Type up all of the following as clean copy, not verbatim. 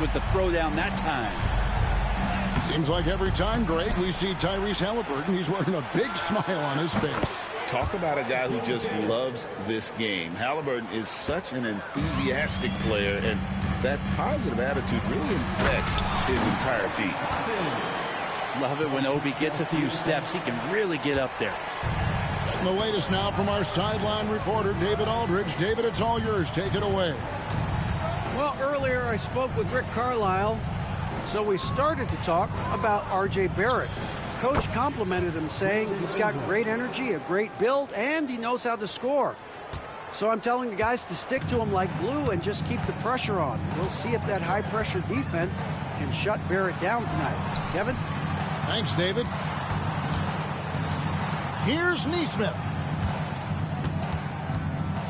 with the throwdown that time. Seems like every time, Greg, we see Tyrese Halliburton, he's wearing a big smile on his face. Talk about a guy who just loves this game. Halliburton is such an enthusiastic player, and that positive attitude really infects his entire team. Love it when Obi gets a few steps. He can really get up there. And the latest now from our sideline reporter, David Aldridge. David, it's all yours. Take it away. Well, earlier I spoke with Rick Carlisle, so we started to talk about R.J. Barrett. Coach complimented him, saying he's got great energy, a great build, and he knows how to score. So I'm telling the guys to stick to him like glue and just keep the pressure on. We'll see if that high-pressure defense can shut Barrett down tonight. Kevin? Thanks, David. Here's Nesmith.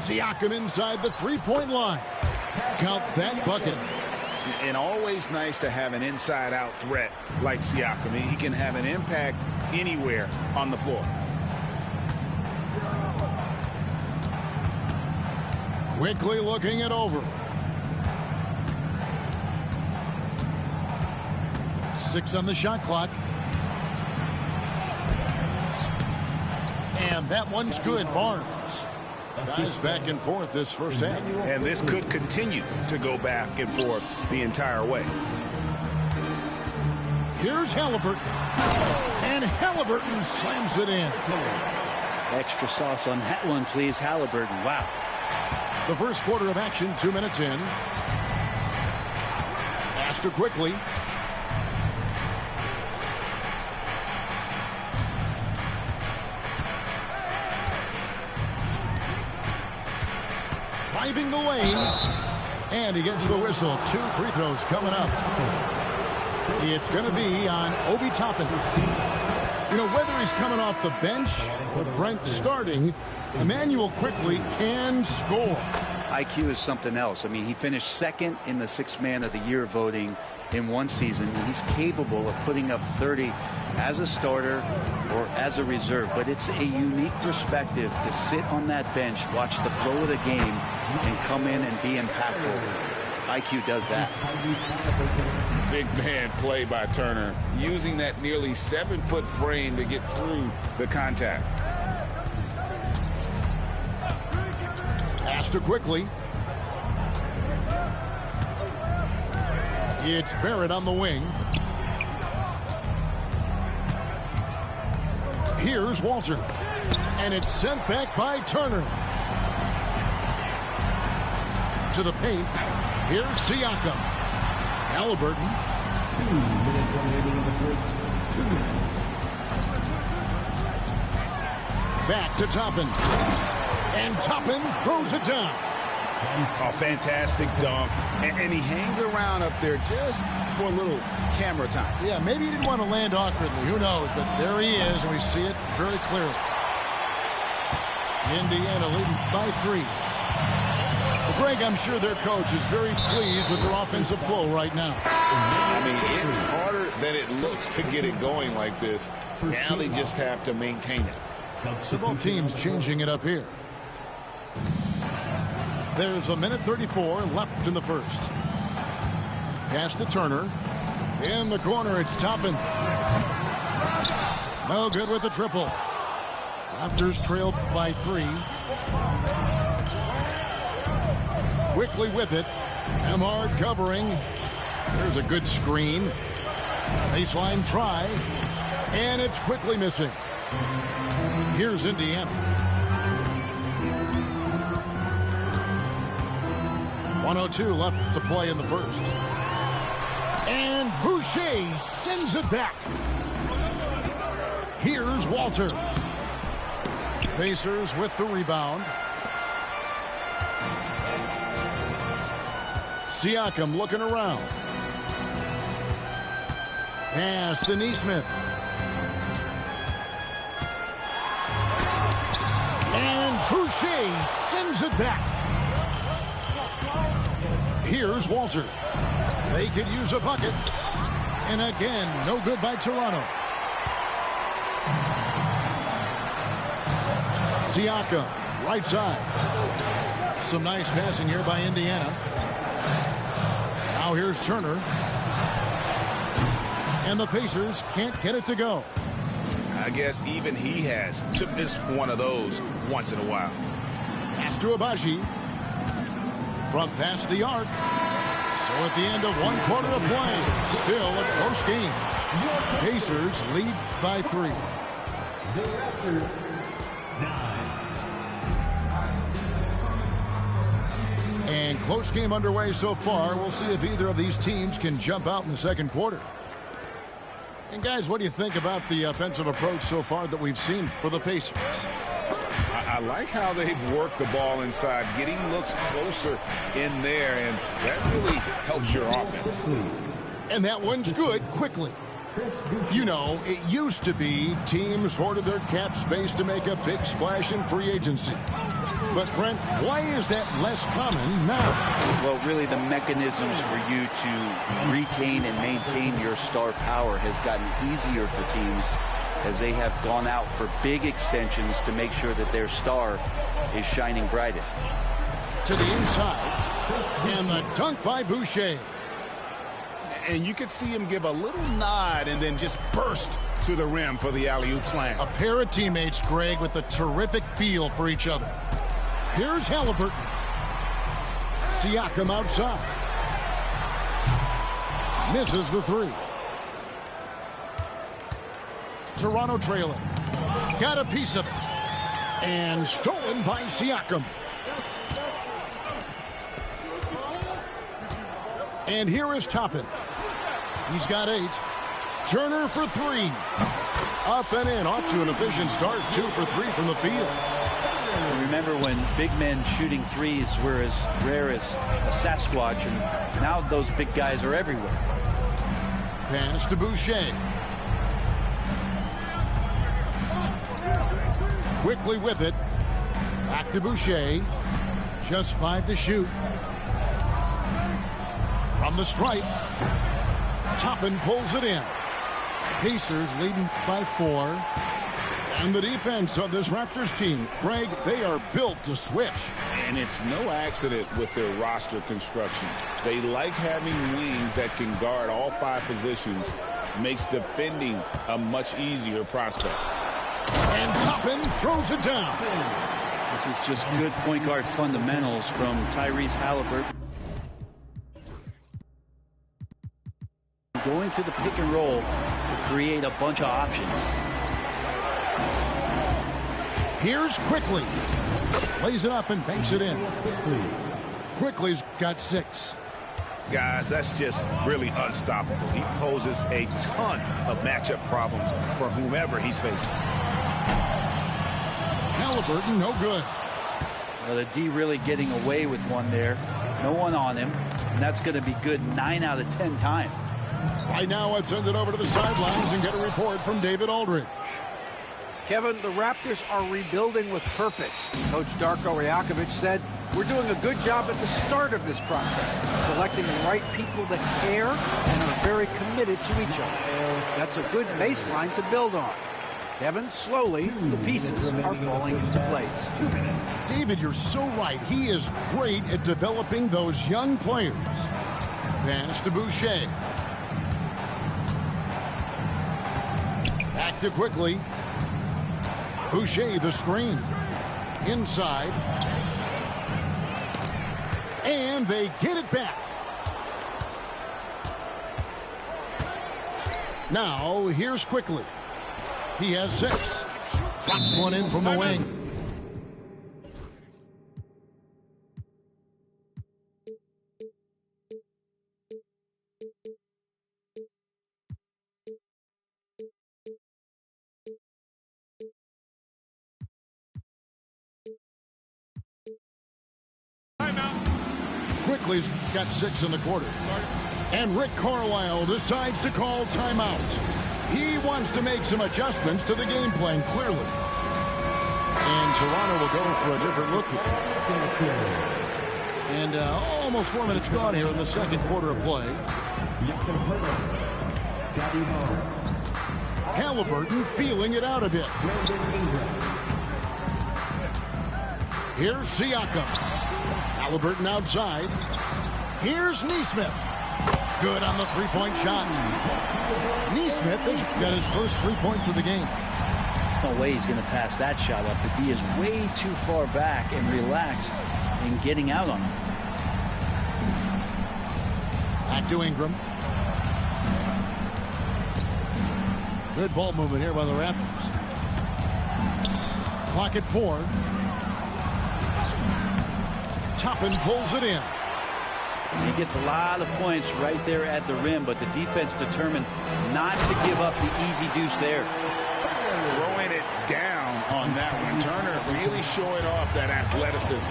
Siakam inside the three-point line. Count that bucket. And always nice to have an inside-out threat like Siakam. He can have an impact anywhere on the floor. Quickly looking it over. 6 on the shot clock. And that one's good. Barnes. Guys back and forth this first half. And this could continue to go back and forth the entire way. Here's Halliburton. And Halliburton slams it in. Extra sauce on that one, please, Halliburton. Wow. The first quarter of action, 2 minutes in. Astor quickly. Driving the lane. And he gets the whistle. 2 free throws coming up. It's going to be on Obi Toppin. You know, whether he's coming off the bench or Brent starting, Emmanuel Quickley can score. IQ is something else. I mean, he finished second in the Sixth Man of the Year voting in one season. He's capable of putting up 30 as a starter or as a reserve. But it's a unique perspective to sit on that bench, watch the flow of the game, and come in and be impactful. IQ does that. Big man play by Turner, using that nearly 7-foot frame to get through the contact. Astor quickly. It's Barrett on the wing. Here's Walter. And it's sent back by Turner. To the paint. Here's Siakam. Halliburton. 2 minutes remaining in the first. 2 minutes. Back to Toppin. And Toppin throws it down. A fantastic dunk. And he hangs around up there just for a little camera time. Yeah, maybe he didn't want to land awkwardly. Who knows? But there he is, and we see it very clearly. Indiana leading by 3. Well, Greg, I'm sure their coach is very pleased with their offensive flow right now. I mean, it's harder than it looks to get it going like this. Now they just have to maintain it. So both teams changing it up here. There's a minute 34 left in the first. Pass to Turner. In the corner, it's Toppin. No good with the triple. Raptors trail by 3. Quickly with it. Emard covering. There's a good screen. Baseline try. And it's quickly missing. Here's Indiana. 1:02 left to play in the first. And Boucher sends it back. Here's Walter. Pacers with the rebound. Siakam looking around. Pass to Nesmith. And Boucher sends it back. Here's Walter. They could use a bucket. And again, no good by Toronto. Siakam, right side. Some nice passing here by Indiana. Now Now here's Turner. And the Pacers can't get it to go. I guess even he has to miss one of those once in a while. Pass to Agbaji. From past the arc. So at the end of one quarter of play, still a close game. Pacers lead by 3. The Raptors, 9. And close game underway so far. We'll see if either of these teams can jump out in the second quarter. And guys, what do you think about the offensive approach so far that we've seen for the Pacers? I like how they've worked the ball inside, getting looks closer in there, and that really helps your offense. And that one's good quickly. You know, it used to be teams hoarded their cap space to make a big splash in free agency. But, Brent, why is that less common now? Well, really the mechanisms for you to retain and maintain your star power has gotten easier for teams as they have gone out for big extensions to make sure that their star is shining brightest. To the inside, and the dunk by Boucher. And you could see him give a little nod and then just burst to the rim for the alley-oop slam. A pair of teammates, Greg, with a terrific feel for each other. Here's Halliburton. Siakam outside. Misses the 3. Toronto trailing. Got a piece of it. And stolen by Siakam. And here is Toppin. He's got 8. Turner for 3. Up and in. Off to an efficient start. 2 for 3 from the field. Remember when big men shooting threes were as rare as a Sasquatch, and now those big guys are everywhere. Pass to Boucher. Quickly with it. Back to Boucher. Just 5 to shoot. From the stripe. Toppin pulls it in. Pacers leading by 4. And the defense of this Raptors team, Craig, they are built to switch. And it's no accident with their roster construction. They like having wings that can guard all 5 positions. Makes defending a much easier prospect. And Toppin throws it down. This is just good point guard fundamentals from Tyrese Halliburton. Going to the pick and roll to create a bunch of options. Here's Quickly. Lays it up and banks it in. Quickly's got 6. Guys, that's just really unstoppable. He poses a ton of matchup problems for whomever he's facing. Halliburton, no good. Well, the D really getting away with one there. No one on him. And that's going to be good 9 out of 10 times. Right now, let's send it over to the sidelines and get a report from David Aldridge. Kevin, the Raptors are rebuilding with purpose. Coach Darko Rajakovic said, "We're doing a good job at the start of this process, selecting the right people that care and are very committed to each other. That's a good baseline to build on." Kevin, slowly, the pieces are falling into place. David, you're so right. He is great at developing those young players. Pass to Boucher. Back to Quickly. Boucher, the screen. Inside. And they get it back. Now, here's Quickly. He has 6. Drops one in from the wing. Quickly's got 6 in the quarter. And Rick Carlisle decides to call timeout. He wants to make some adjustments to the game plan, clearly. And Toronto will go for a different look here. And almost 4 minutes gone here in the second quarter of play. Halliburton feeling it out a bit. Here's Siakam. Halliburton outside. Here's Nesmith. Good on the three-point shot. Neesmith has got his first 3 points of the game. No way he's going to pass that shot up. The D is way too far back and relaxed in getting out on him. Back to Ingram. Good ball movement here by the Raptors. Clock at 4. Toppin pulls it in. He gets a lot of points right there at the rim, but the defense determined not to give up the easy deuce there. Throwing it down on that one. Turner really showing off that athleticism.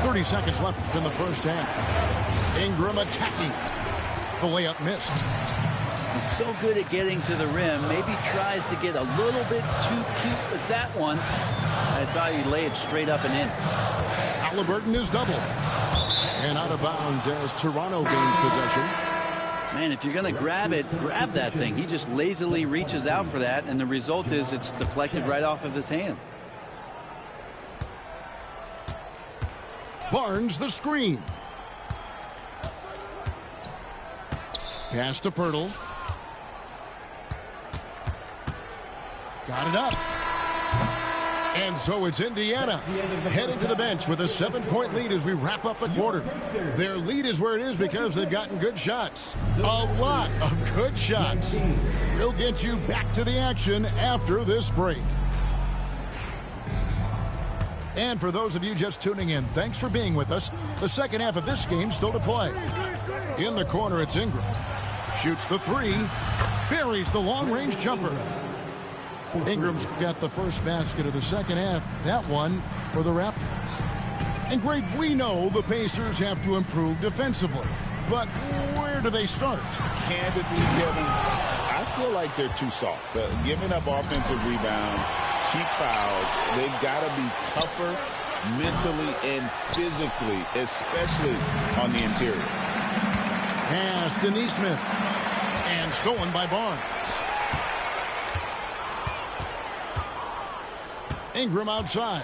30 seconds left in the first half. Ingram attacking. The layup missed. He's so good at getting to the rim. Maybe tries to get a little bit too cute with that one. I thought he'd lay it straight up and in. Halliburton is doubled. And out of bounds as Toronto gains possession. Man, if you're going to grab it, grab that thing. He just lazily reaches out for that, and the result is it's deflected right off of his hand. Barnes the screen. Pass to Pirtle. Got it up. And so it's Indiana heading to the bench with a 7-point lead as we wrap up the quarter. Their lead is where it is because they've gotten good shots. A lot of good shots. We'll get you back to the action after this break. And for those of you just tuning in, thanks for being with us. The second half of this game still to play. In the corner, it's Ingram. Shoots the three. Buries the long-range jumper. Ingram's got the first basket of the second half. That one for the Raptors. And Greg, we know the Pacers have to improve defensively. But where do they start? Candidly, Kevin, I feel like they're too soft. Giving up offensive rebounds, cheap fouls, they've got to be tougher mentally and physically, especially on the interior. Pass to Neesmith. And stolen by Barnes. Ingram outside.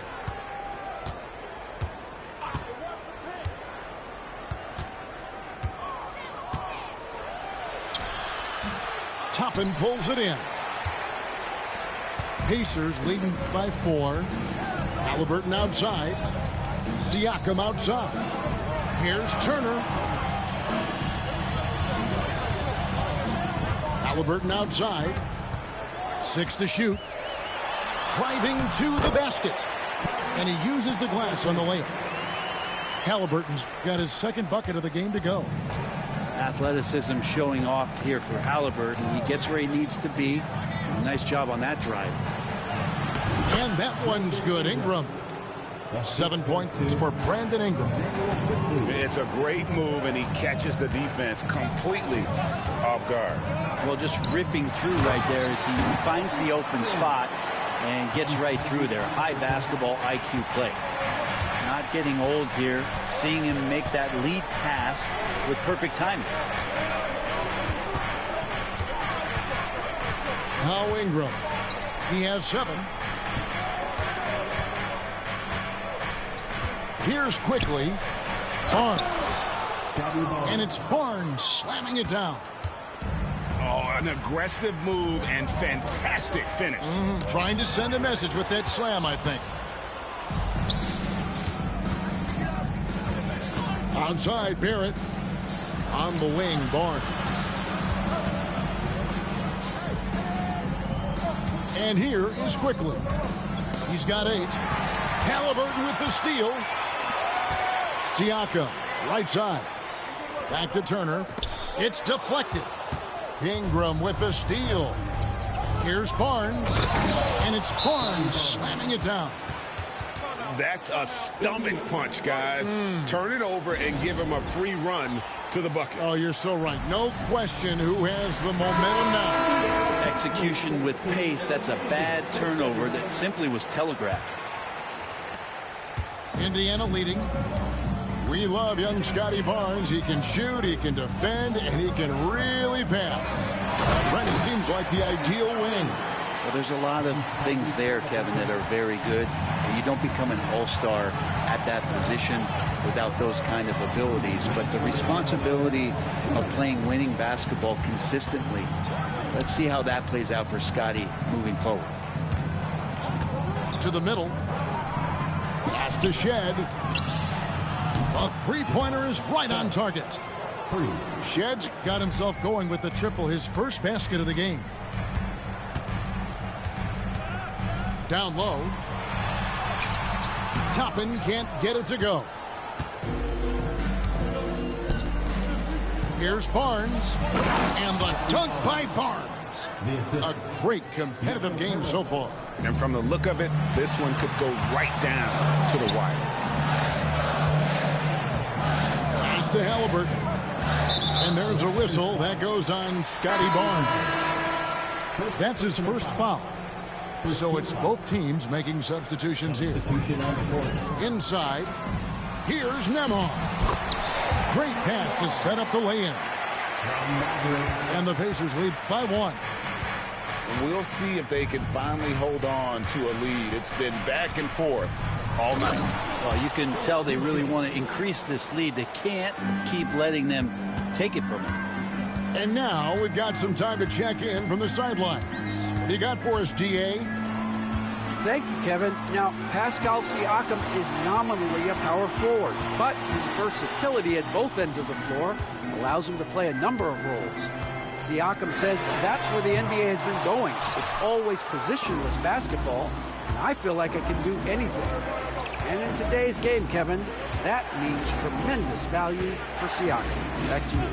Toppin pulls it in. Pacers leading by 4. Halliburton outside. Siakam outside. Here's Turner. Halliburton outside. 6 to shoot. Driving to the basket. And he uses the glass on the layup. Halliburton's got his second bucket of the game to go. Athleticism showing off here for Halliburton. He gets where he needs to be. Nice job on that drive. And that one's good. Ingram. 7 points for Brandon Ingram. It's a great move, and he catches the defense completely off guard. Well, just ripping through right there as he finds the open spot and gets right through there. High basketball IQ play. Not getting old here. Seeing him make that lead pass with perfect timing. Now Ingram. He has 7. Here's quickly Barnes. And it's Barnes slamming it down. Oh, an aggressive move and fantastic finish. Trying to send a message with that slam, I think. Outside, Barrett. On the wing, Barnes. And here is Quickly. He's got 8. Halliburton with the steal. Siakam, right side. Back to Turner. It's deflected. Ingram with the steal. Here's Barnes. And it's Barnes slamming it down. That's a stomach punch, guys. Turn it over and give him a free run to the bucket. Oh, you're so right. No question who has the momentum now. Execution with pace. That's a bad turnover that simply was telegraphed. Indiana leading. We love young Scotty Barnes. He can shoot, he can defend, and he can really pass. Brandon seems like the ideal wing. Well, there's a lot of things there, Kevin, that are very good. You don't become an all-star at that position without those kind of abilities. But the responsibility of playing winning basketball consistently, let's see how that plays out for Scotty moving forward. To the middle. Pass to Shed. A three-pointer is right on target. Shed's got himself going with the triple, his first basket of the game. Down low. Toppin can't get it to go. Here's Barnes. And the dunk by Barnes. A great competitive game so far. And from the look of it, this one could go right down to the wire. Pass to Halliburton. And there's a whistle that goes on Scotty Barnes. That's his first foul. So it's both teams making substitutions here. Inside, here's Nembhard. Great pass to set up the lay-in. And the Pacers lead by 1. We'll see if they can finally hold on to a lead. It's been back and forth all night. Well, you can tell they really want to increase this lead. They can't keep letting them take it from them. And now we've got some time to check in from the sidelines. What do you got for us, DA? Thank you, Kevin. Now, Pascal Siakam is nominally a power forward, but his versatility at both ends of the floor allows him to play a number of roles. Siakam says that's where the NBA has been going. It's always positionless basketball, and I feel like I can do anything. And in today's game, Kevin, that means tremendous value for Siakam. Back to you.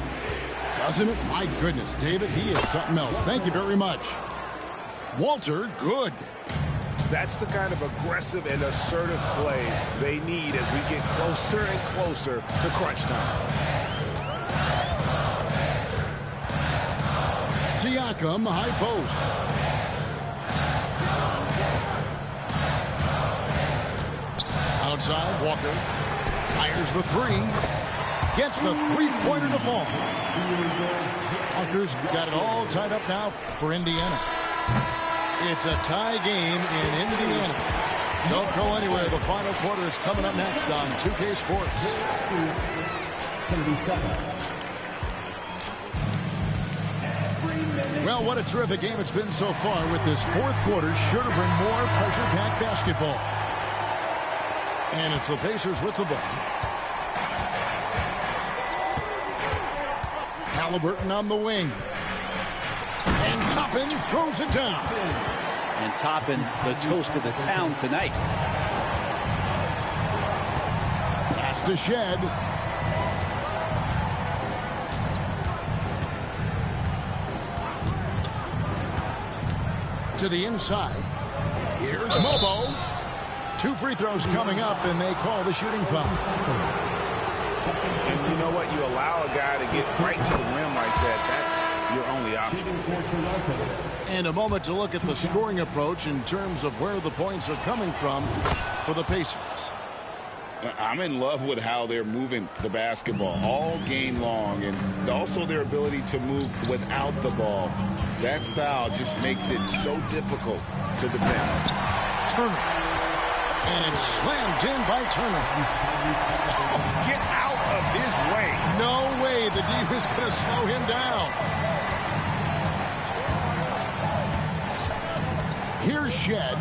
Doesn't it? My goodness, David, he is something else. Thank you very much. Walter, good. That's the kind of aggressive and assertive play they need as we get closer and closer to crunch time. Siakam, high post. Outside, Walker fires the three. Gets the three-pointer to fall. Walker's got it all tied up now for Indiana. It's a tie game in Indiana. Don't go anywhere. The final quarter is coming up next on 2K Sports. Well, what a terrific game it's been so far, with this fourth quarter sure to bring more pressure-packed basketball. And it's the Pacers with the ball. Halliburton on the wing. And Toppin throws it down. And Toppin, the toast of the town tonight. Pass to Shed. To the inside. Here's Mobo. 2 free throws coming up, and they call the shooting foul. And you know what? You allow a guy to get right to the rim like that. That's your only option. And a moment to look at the scoring approach in terms of where the points are coming from for the Pacers. I'm in love with how they're moving the basketball all game long, and also their ability to move without the ball. That style just makes it so difficult to defend. Turner. And it's slammed in by Turner. Get out of his way. No way the D is going to slow him down. Here's Shed.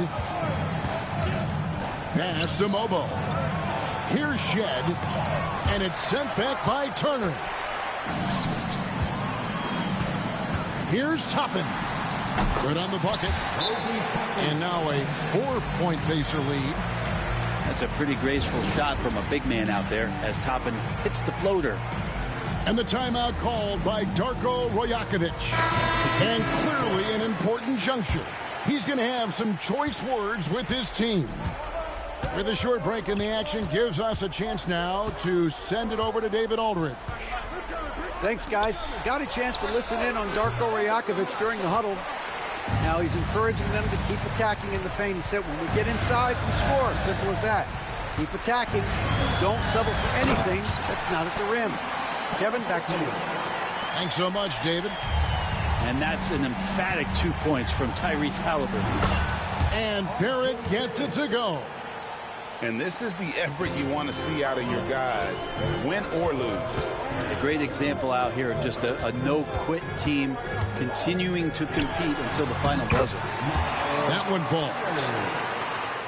Pass to Mobo. Here's Shed. And it's sent back by Turner. Here's Toppin. Good on the bucket. And now a 4-point Pacer lead. That's a pretty graceful shot from a big man out there as Toppin hits the floater. And the timeout called by Darko Rajakovic. And clearly an important juncture. He's going to have some choice words with his team. With a short break in the action, gives us a chance now to send it over to David Aldridge. Thanks, guys. Got a chance to listen in on Darko Rajakovic during the huddle. Now he's encouraging them to keep attacking in the paint. He said, when we get inside, we score. Simple as that. Keep attacking. Don't settle for anything that's not at the rim. Kevin, back to you. Thanks so much, David. And that's an emphatic 2 points from Tyrese Halliburton. And Barrett gets it to go. And this is the effort you want to see out of your guys, win or lose. A great example out here of just a no-quit team continuing to compete until the final buzzer. That one falls.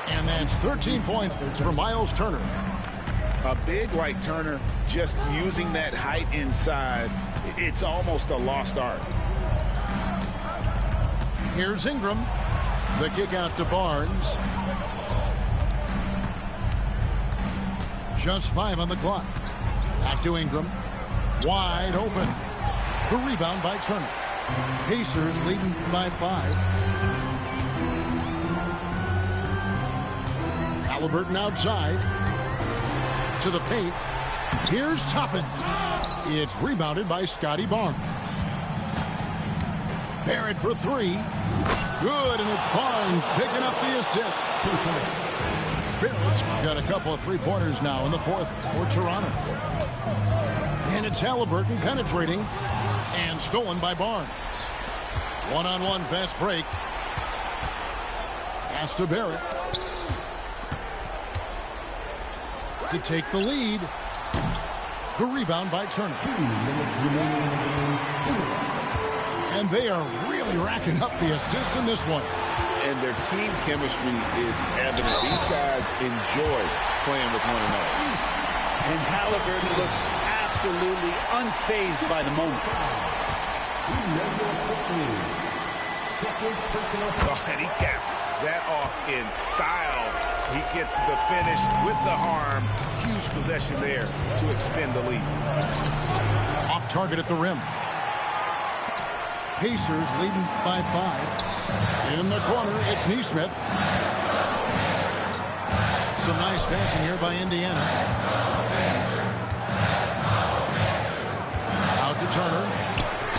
And that's 13 points for Miles Turner. A big like Turner, just using that height inside, it's almost a lost art. Here's Ingram. The kick out to Barnes. Just 5 on the clock. Back to Ingram. Wide open. The rebound by Turner. Pacers leading by 5. Halliburton outside. To the paint. Here's Toppin. It's rebounded by Scotty Barnes. Barrett for 3. Good, and it's Barnes picking up the assist. 2 points. Barrett's got a couple of three-pointers now in the fourth for Toronto. And it's Halliburton penetrating and stolen by Barnes. One-on-one fast break. Pass to Barrett. To take the lead. The rebound by Turner. 2 minutes remaining in the game. And they are really racking up the assists in this one. And their team chemistry is evident. These guys enjoy playing with one another. And Halliburton looks absolutely unfazed by the moment. Oh, and he caps that off in style. He gets the finish with the harm. Huge possession there to extend the lead. Off target at the rim. Pacers leading by 5. In the corner, it's Nesmith. Some nice passing here by Indiana. Out to Turner.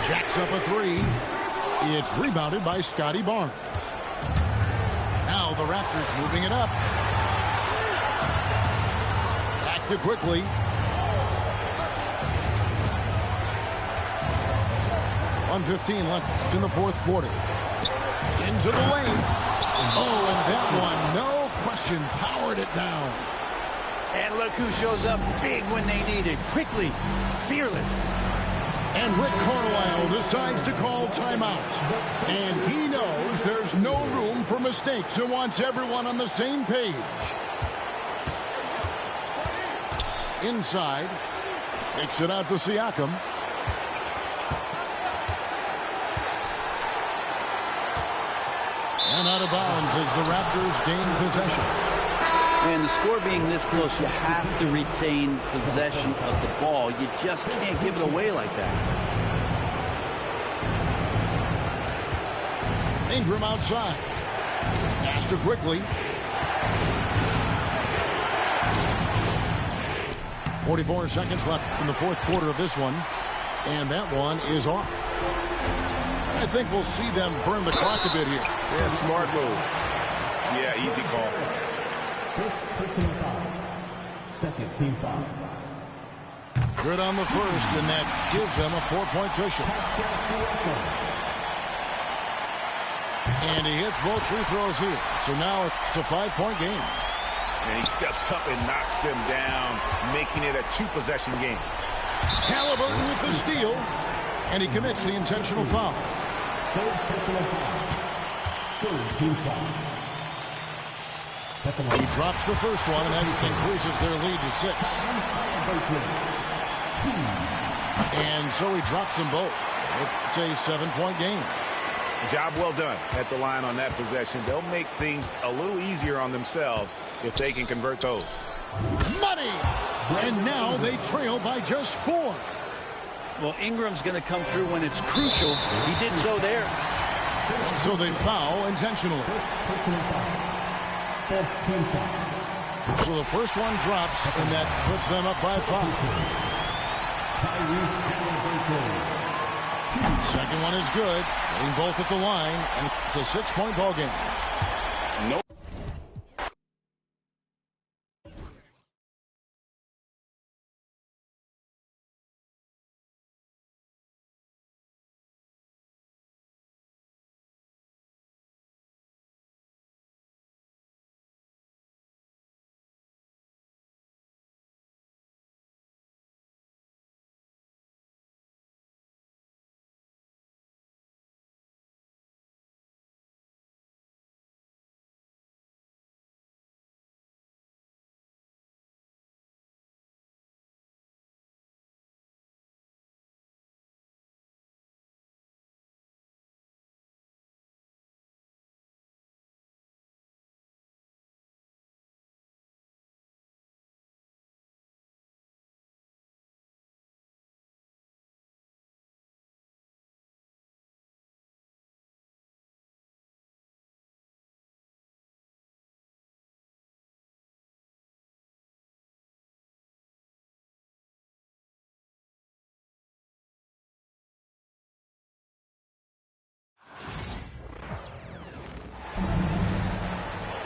Jacks up a 3. It's rebounded by Scotty Barnes. Now the Raptors moving it up. Back to Quickly. .115 left in the fourth quarter. Into the lane. Oh, and that one, no question, powered it down. And look who shows up big when they need it. Quickly, fearless. And Rick Carlisle decides to call timeout. And he knows there's no room for mistakes and wants everyone on the same page. Inside. Takes it out to Siakam. And out of bounds as the Raptors gain possession. And the score being this close, you have to retain possession of the ball. You just can't give it away like that. Ingram outside. Pass to Quickly. 44 seconds left in the fourth quarter of this one. And that one is off. I think we'll see them burn the clock a bit here. Yeah, smart move. Yeah, easy call. First personal foul. Second team foul. Good on the first, and that gives them a 4-point cushion. And he hits both free throws here. So now it's a 5-point game. And he steps up and knocks them down, making it a 2-possession game. Halliburton with the steal, and he commits the intentional foul. Third personal foul. Third team foul. He drops the first one, and that increases their lead to 6. And so he drops them both. It's a 7-point game. Job well done at the line on that possession. They'll make things a little easier on themselves if they can convert those. Money! And now they trail by just 4. Well, Ingram's going to come through when it's crucial. He did so there. And so they foul intentionally. Personal foul. Fourth team foul. So the first one drops, and that puts them up by 5. Tyrese Halliburton. Second one is good. Getting both at the line, and it's a 6-point ball game. No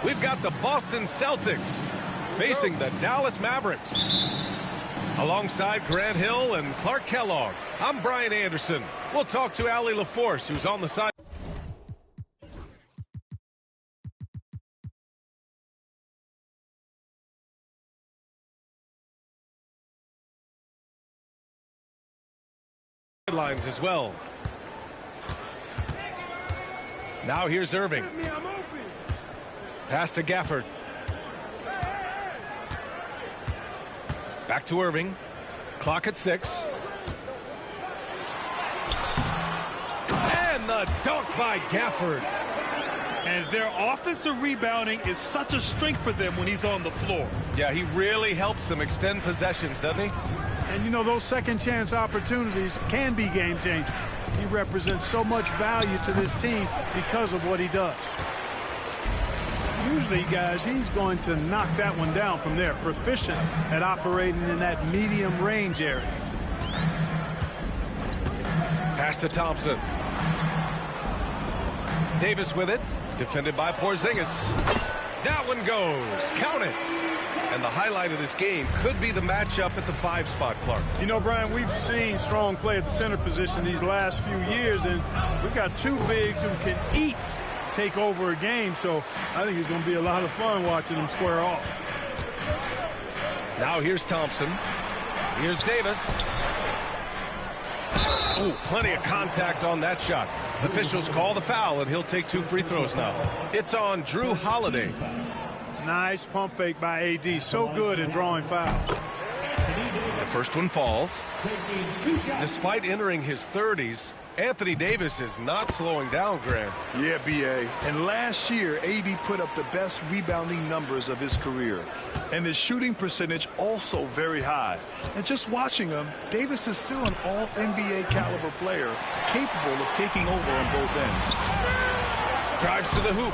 we've got the Boston Celtics facing the Dallas Mavericks. Alongside Grant Hill and Clark Kellogg, I'm Brian Anderson. We'll talk to Allie LaForce, who's on the side. Lines as well. Now here's Irving. Pass to Gafford. Back to Irving. Clock at 6. And the dunk by Gafford. And their offensive rebounding is such a strength for them when he's on the floor. Yeah, he really helps them extend possessions, doesn't he? And, you know, those second-chance opportunities can be game-changing. He represents so much value to this team because of what he does. Usually, guys, he's going to knock that one down from there. Proficient at operating in that medium range area. Pass to Thompson. Davis with it. Defended by Porzingis. That one goes. Count it. And the highlight of this game could be the matchup at the 5 spot, Clark. You know, Brian, we've seen strong play at the center position these last few years, and we've got two bigs who can each take over a game, so I think it's going to be a lot of fun watching them square off. Now here's Thompson. Here's Davis. Oh, plenty of contact on that shot. Officials call the foul, and he'll take 2 free throws now. It's on Drew Holiday. Nice pump fake by AD. So good at drawing fouls. The first one falls. Despite entering his 30s, Anthony Davis is not slowing down, Grant. Yeah, B.A. And last year, AD put up the best rebounding numbers of his career. And his shooting percentage also very high. And just watching him, Davis is still an all-NBA caliber player, capable of taking over on both ends. Drives to the hoop.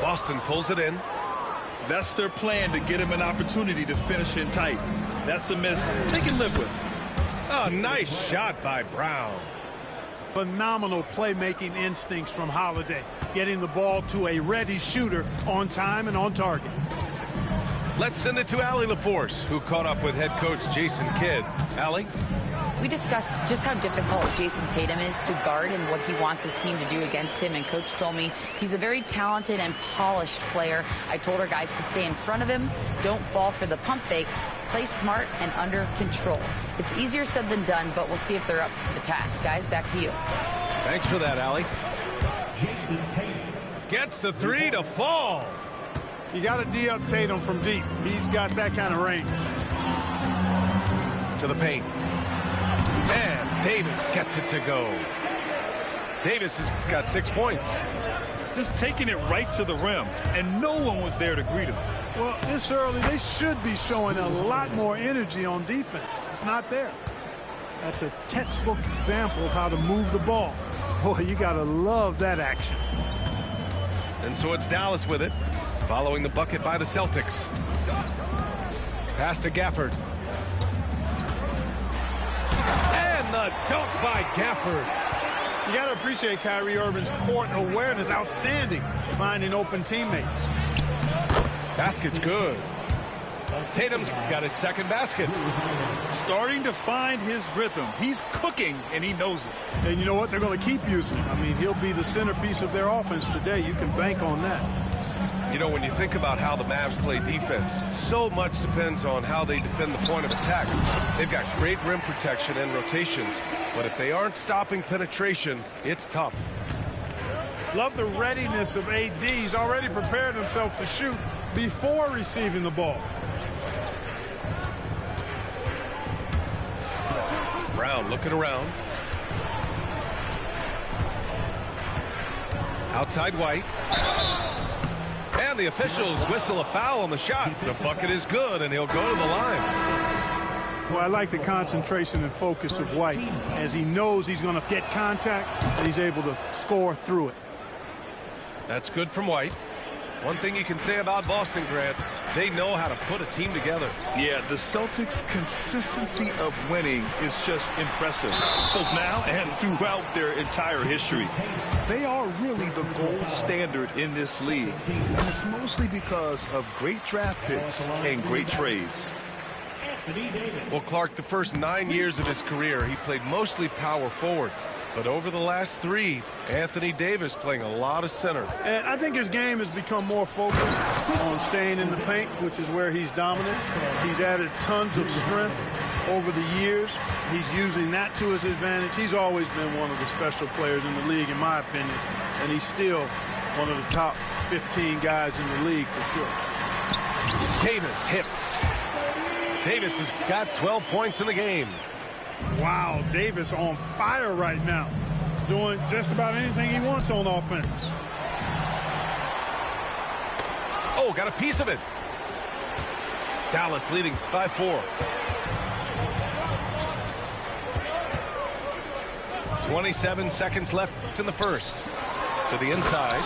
Boston pulls it in. That's their plan, to get him an opportunity to finish in tight. That's a miss they can live with. A nice shot by Brown. Phenomenal playmaking instincts from Holiday, getting the ball to a ready shooter on time and on target. Let's send it to Allie LaForce, who caught up with head coach Jason Kidd. Allie? We discussed just how difficult Jason Tatum is to guard and what he wants his team to do against him, and Coach told me he's a very talented and polished player. I told our guys to stay in front of him, don't fall for the pump fakes, play smart and under control. It's easier said than done, but we'll see if they're up to the task. Guys, back to you. Thanks for that, Allie. Gets the 3 to fall. You got to D-up Tatum from deep. He's got that kind of range. To the paint. And Davis gets it to go. Davis has got 6 points. Just taking it right to the rim, and no one was there to greet him. Well, this early, they should be showing a lot more energy on defense. It's not there. That's a textbook example of how to move the ball. Boy, you got to love that action. And so it's Dallas with it, following the bucket by the Celtics. Pass to Gafford. And the dunk by Gafford. You got to appreciate Kyrie Irving's court awareness. Outstanding, finding open teammates. Basket's good. Tatum's got his second basket. Starting to find his rhythm. He's cooking, and he knows it. And you know what? They're going to keep using him. I mean, he'll be the centerpiece of their offense today. You can bank on that. You know, when you think about how the Mavs play defense, so much depends on how they defend the point of attack. They've got great rim protection and rotations, but if they aren't stopping penetration, it's tough. Love the readiness of AD. He's already prepared himself to shoot before receiving the ball. Brown looking around. Outside White. And the officials whistle a foul on the shot. The bucket is good, and he'll go to the line. Well, I like the concentration and focus of White, as he knows he's going to get contact, and he's able to score through it. That's good from White. One thing you can say about Boston, Grant, They know how to put a team together. Yeah, the Celtics' consistency of winning is just impressive. Both now and throughout their entire history. They are really the gold standard in this league. And it's mostly because of great draft picks and great trades. Well, Clark, the first 9 years of his career, he played mostly power forward. But over the last 3, Anthony Davis playing a lot of center. And I think his game has become more focused on staying in the paint, which is where he's dominant. He's added tons of strength over the years. He's using that to his advantage. He's always been one of the special players in the league, in my opinion. And he's still one of the top 15 guys in the league for sure. Davis hits. Davis has got 12 points in the game. Wow, Davis on fire right now. Doing just about anything he wants on offense. Oh, got a piece of it. Dallas leading by 4. 27 seconds left in the first. To the inside.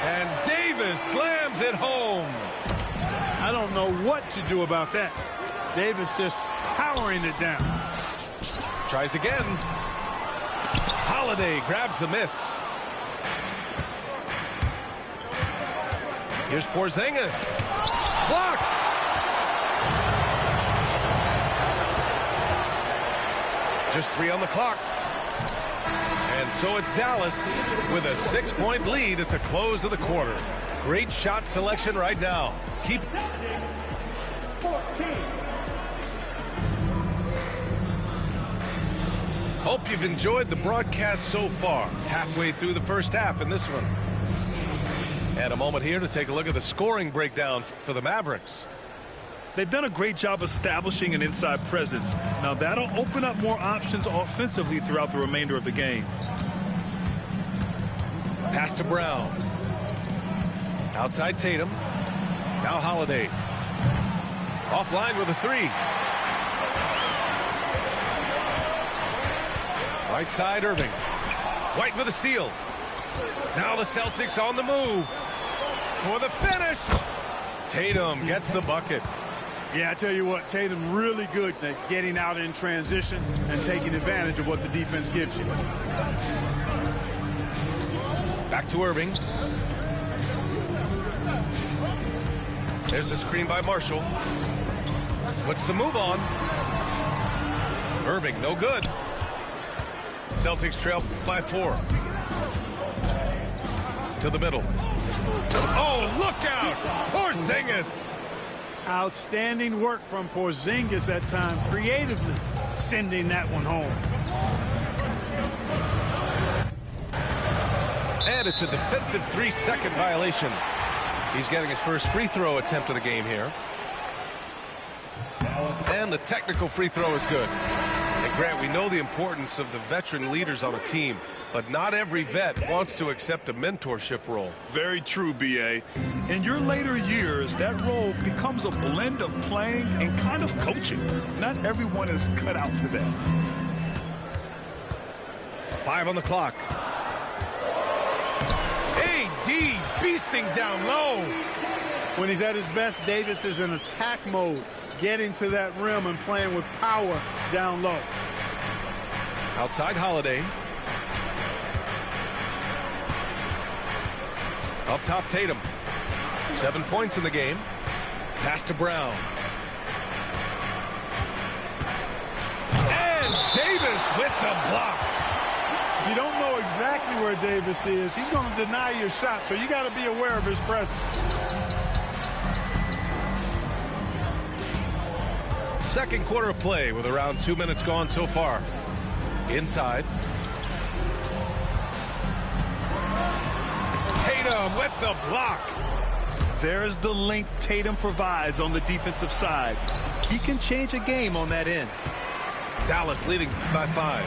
And Davis slams it home. I don't know what to do about that. Davis just powering it down. Tries again. Holiday grabs the miss. Here's Porzingis. Blocked. Just 3 on the clock. And so it's Dallas with a 6-point lead at the close of the quarter. Great shot selection right now. Keep. Hope you've enjoyed the broadcast so far. Halfway through the first half in this one. And a moment here to take a look at the scoring breakdown for the Mavericks. They've done a great job establishing an inside presence. Now that'll open up more options offensively throughout the remainder of the game. Pass to Brown. Outside Tatum. Now Holiday. Offline with a 3. Right side, Irving. White with a steal. Now the Celtics on the move. For the finish. Tatum gets the bucket. Yeah, I tell you what, Tatum really good at getting out in transition and taking advantage of what the defense gives you. Back to Irving. There's a screen by Marshall. Puts the move on. Irving, no good. Celtics trail by 4. To the middle. Oh, look out! Porzingis! Outstanding work from Porzingis that time, creatively sending that one home. And it's a defensive 3-second violation. He's getting his first free throw attempt of the game here. And the technical free throw is good. And Grant, we know the importance of the veteran leaders on a team, but not every vet wants to accept a mentorship role. Very true, B.A. In your later years, that role becomes a blend of playing and kind of coaching. Not everyone is cut out for that. 5 on the clock. AD beasting down low. When he's at his best, Davis is in attack mode, getting to that rim and playing with power down low. Outside Holiday. Up top Tatum. 7 points in the game. Pass to Brown. And Davis with the block. If you don't know exactly where Davis is, he's going to deny your shot, so you got to be aware of his presence. Second quarter of play with around 2 minutes gone so far. Inside. Tatum with the block. There's the length Tatum provides on the defensive side. He can change a game on that end. Dallas leading by 5.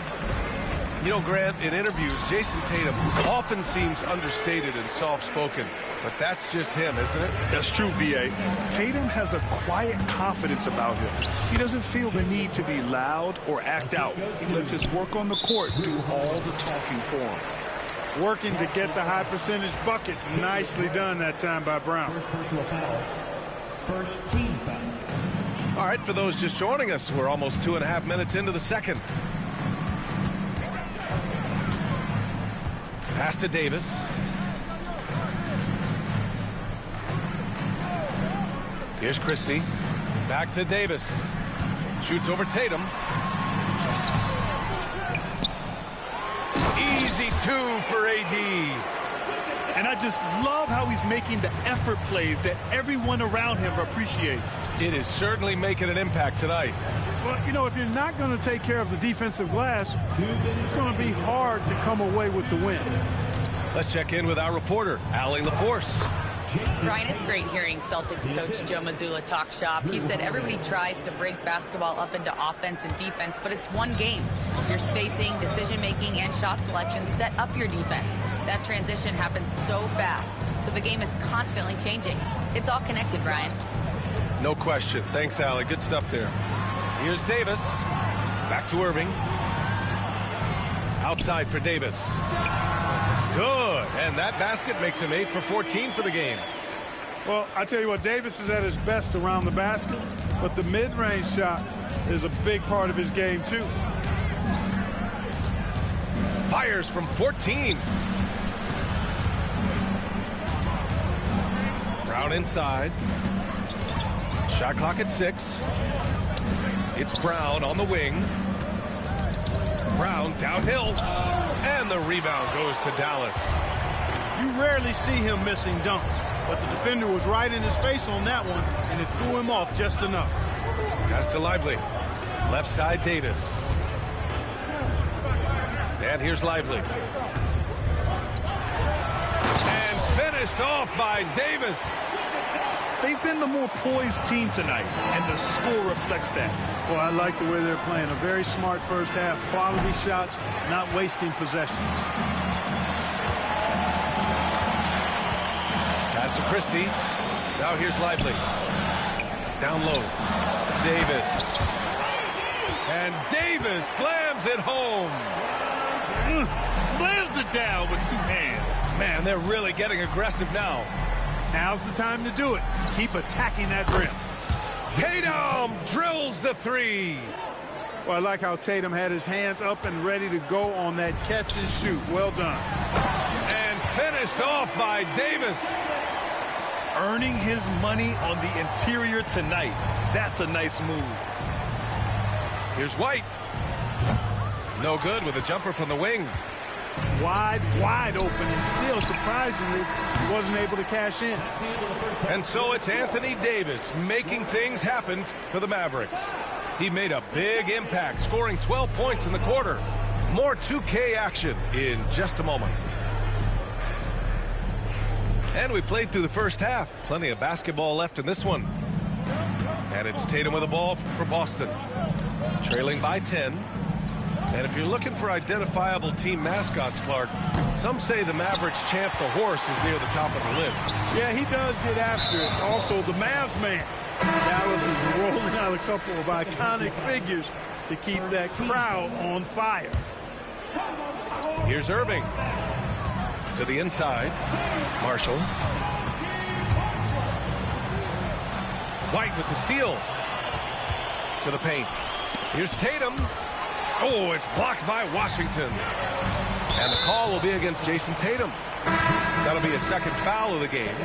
You know, Grant, in interviews, Jason Tatum often seems understated and soft-spoken, but that's just him, isn't it? That's true, B.A. Tatum has a quiet confidence about him. He doesn't feel the need to be loud or act out. He lets his work on the court do all the talking for him. Working to get the high percentage bucket. Nicely done that time by Brown. First team foul. All right, for those just joining us, we're almost 2.5 minutes into the second. Pass to Davis. Here's Christie. Back to Davis. Shoots over Tatum. Easy 2 for AD. And I just love how he's making the effort plays that everyone around him appreciates. It is certainly making an impact tonight. Well, you know, if you're not going to take care of the defensive glass, it's going to be hard to come away with the win. Let's check in with our reporter, Allie LaForce. Ryan, it's great hearing Celtics coach Joe Mazzulla talk shop. He said everybody tries to break basketball up into offense and defense, but it's one game. Your spacing, decision-making, and shot selection set up your defense. That transition happens so fast, so the game is constantly changing. It's all connected, Brian. No question. Thanks, Allie. Good stuff there. Here's Davis. Back to Irving. Outside for Davis. Good. And that basket makes him 8 for 14 for the game. Well, I tell you what, Davis is at his best around the basket, but the mid-range shot is a big part of his game, too. Fires from 14. Brown inside. Shot clock at 6. It's Brown on the wing. Brown downhill. And the rebound goes to Dallas. You rarely see him missing dunks, but the defender was right in his face on that one, and it threw him off just enough. Pass to Lively. Left side, Davis. And here's Lively. And finished off by Davis. They've been the more poised team tonight, and the score reflects that. Well, I like the way they're playing. A very smart first half. Quality shots, not wasting possessions. Pass to Christie. Now here's Lively. Down low. Davis. And Davis slams it home. Slams it down with 2 hands. Man, they're really getting aggressive now. Now's the time to do it. Keep attacking that rim. Tatum drills the 3. Well, I like how Tatum had his hands up and ready to go on that catch and shoot. Well done. And finished off by Davis. Earning his money on the interior tonight. That's a nice move. Here's White. No good with a jumper from the wing. Wide open, and still, surprisingly, he wasn't able to cash in. And so it's Anthony Davis making things happen for the Mavericks. He made a big impact, scoring 12 points in the quarter. More 2K action in just a moment. And we played through the first half. Plenty of basketball left in this one. And it's Tatum with the ball for Boston. Trailing by 10. And if you're looking for identifiable team mascots, Clark, some say the Mavericks champ, the horse, is near the top of the list. Yeah, he does get after it. Also, the Mavs man. Dallas is rolling out a couple of iconic figures to keep that crowd on fire. Here's Irving. To the inside. Marshall. White with the steal. To the paint. Here's Tatum. Oh, it's blocked by Washington. And the call will be against Jason Tatum. That'll be a second foul of the game.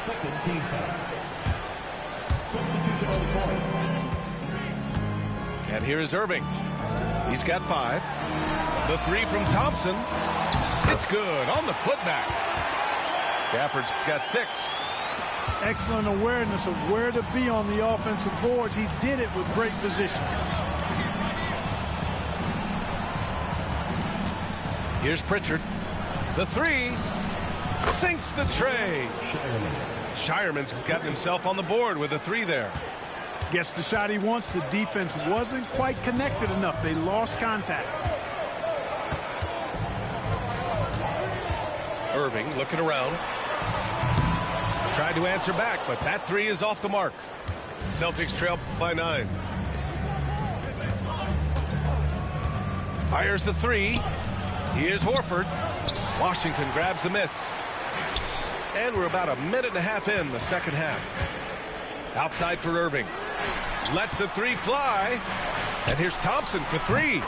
Second team foul. Substitution on the court. And here is Irving. He's got 5. The 3 from Thompson. It's good on the putback. Gafford's got 6. Excellent awareness of where to be on the offensive boards. He did it with great position. Here's Pritchard. The 3 sinks the tray. Shireman's gotten himself on the board with a 3 there. Gets the shot he wants. The defense wasn't quite connected enough. They lost contact. Irving looking around. Tried to answer back, but that 3 is off the mark. Celtics trail by 9. Fires the 3. Here's Horford. Washington grabs the miss. And we're about a minute and a half in the second half. Outside for Irving. Lets the three fly. And here's Thompson for three.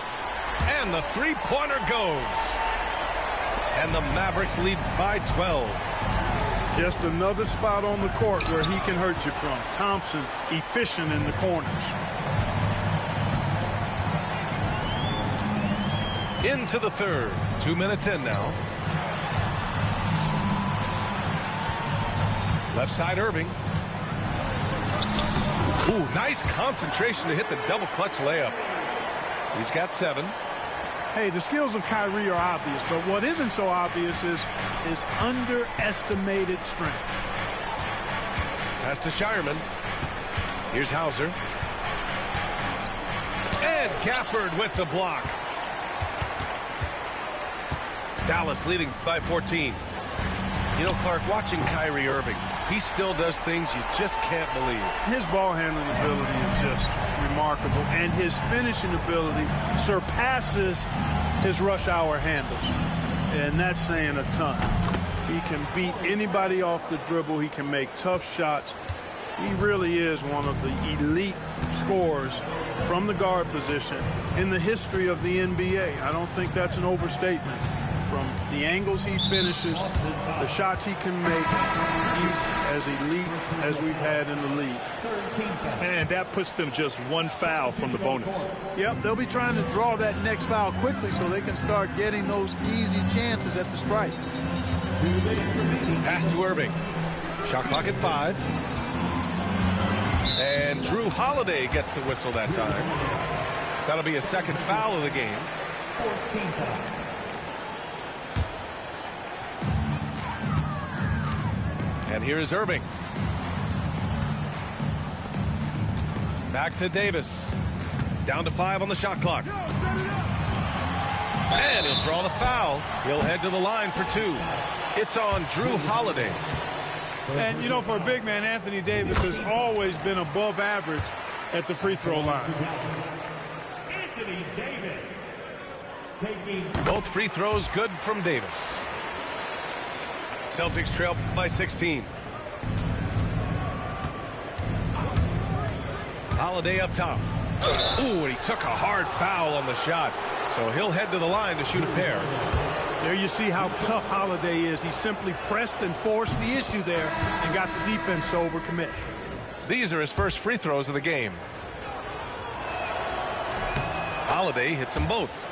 And the three-pointer goes. And the Mavericks lead by 12. Just another spot on the court where he can hurt you from. Thompson, efficient in the corners. Into the third. 2 minutes in now. Left side Irving. Ooh, nice concentration to hit the double clutch layup. He's got 7. Hey, the skills of Kyrie are obvious, but what isn't so obvious is his underestimated strength. Pass to Shireman. Here's Hauser. And Gafford with the block. Dallas leading by 14. You know, Clark, watching Kyrie Irving, he still does things you just can't believe. His ball handling ability is just remarkable, and his finishing ability surpasses his rush hour handles, and that's saying a ton. He can beat anybody off the dribble. He can make tough shots. He really is one of the elite scorers from the guard position in the history of the NBA. I don't think that's an overstatement. From the angles he finishes, the shots he can make, he's as elite as we've had in the league. And that puts them just one foul from the bonus. Yep, they'll be trying to draw that next foul quickly so they can start getting those easy chances at the strike. Pass to Irving. Shot clock at 5. And Drew Holiday gets the whistle that time. That'll be a second foul of the game. 14 foul. And here is Irving. Back to Davis. Down to 5 on the shot clock. And he'll draw the foul. He'll head to the line for 2. It's on Drew Holiday. And, you know, for a big man, Anthony Davis has always been above average at the free throw line. Anthony Davis taking Both free throws good from Davis. Celtics trail by 16. Holiday up top. Ooh, and he took a hard foul on the shot. So he'll head to the line to shoot a pair. There you see how tough Holiday is. He simply pressed and forced the issue there and got the defense to overcommit. These are his first free throws of the game. Holiday hits them both.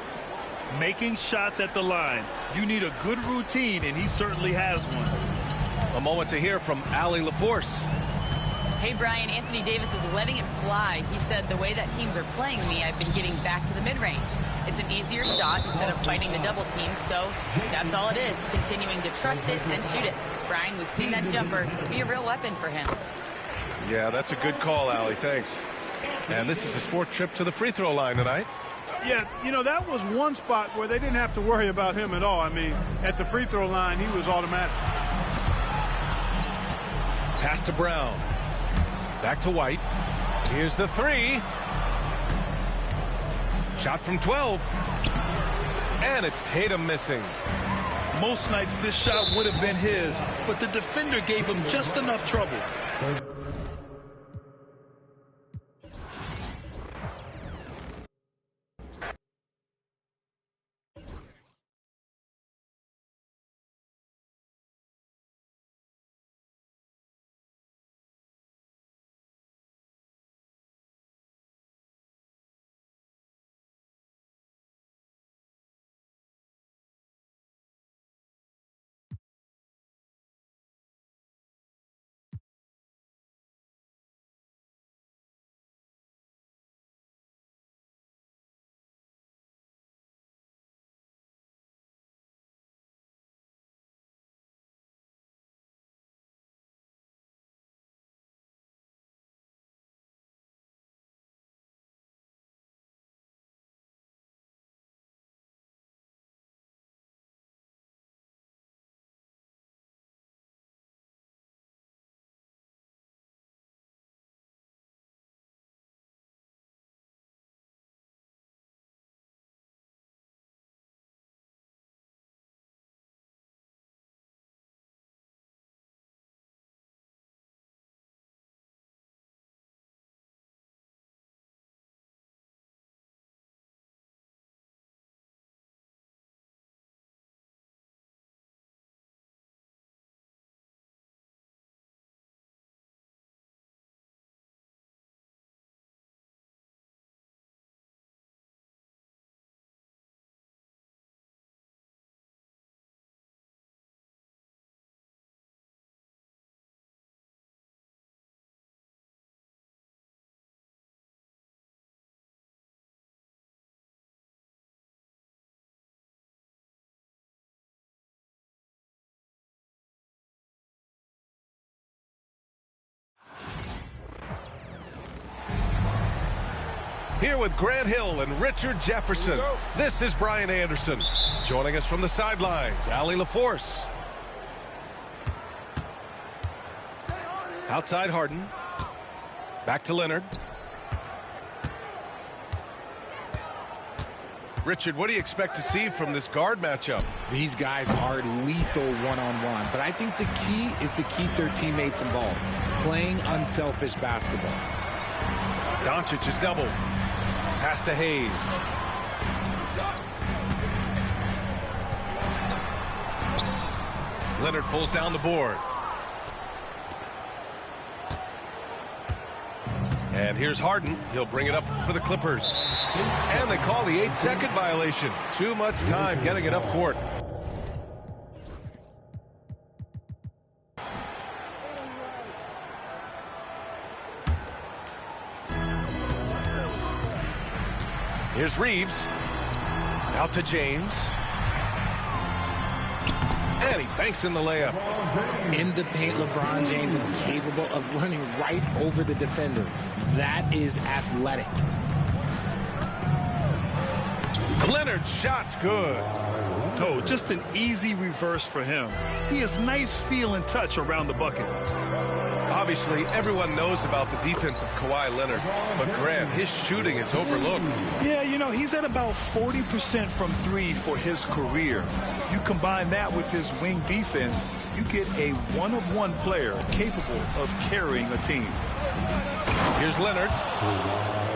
Making shots at the line. You need a good routine, and he certainly has one. A moment to hear from Allie LaForce. Hey, Brian, Anthony Davis is letting it fly. He said, the way that teams are playing me, I've been getting back to the mid-range. It's an easier shot instead of fighting the double team, so that's all it is, continuing to trust it and shoot it. Brian, we've seen that jumper be a real weapon for him. Yeah, that's a good call, Allie. Thanks. And this is his 4th trip to the free throw line tonight. Yeah, you know, that was one spot where they didn't have to worry about him at all. I mean, at the free throw line, he was automatic. Pass to Brown. Back to White. Here's the 3. Shot from 12. And it's Tatum missing. Most nights this shot would have been his, but the defender gave him just enough trouble. Here with Grant Hill and Richard Jefferson, this is Brian Anderson. Joining us from the sidelines, Allie LaForce. Outside Harden. Back to Leonard. Richard, what do you expect to see from this guard matchup? These guys are lethal one-on-one, but I think the key is to keep their teammates involved, playing unselfish basketball. Doncic is doubled. Pass to Hayes. Leonard pulls down the board. And here's Harden. He'll bring it up for the Clippers. And they call the 8-second violation. Too much time getting it up court. Here's Reeves. Out to James. And he banks in the layup. In the paint, LeBron James is capable of running right over the defender. That is athletic. Leonard's shot's good. Oh, just an easy reverse for him. He has nice feel and touch around the bucket. Obviously, everyone knows about the defense of Kawhi Leonard, but Grant, his shooting is overlooked. Yeah, you know, he's at about 40% from three for his career. You combine that with his wing defense, you get a one-of-one player capable of carrying a team. Here's Leonard.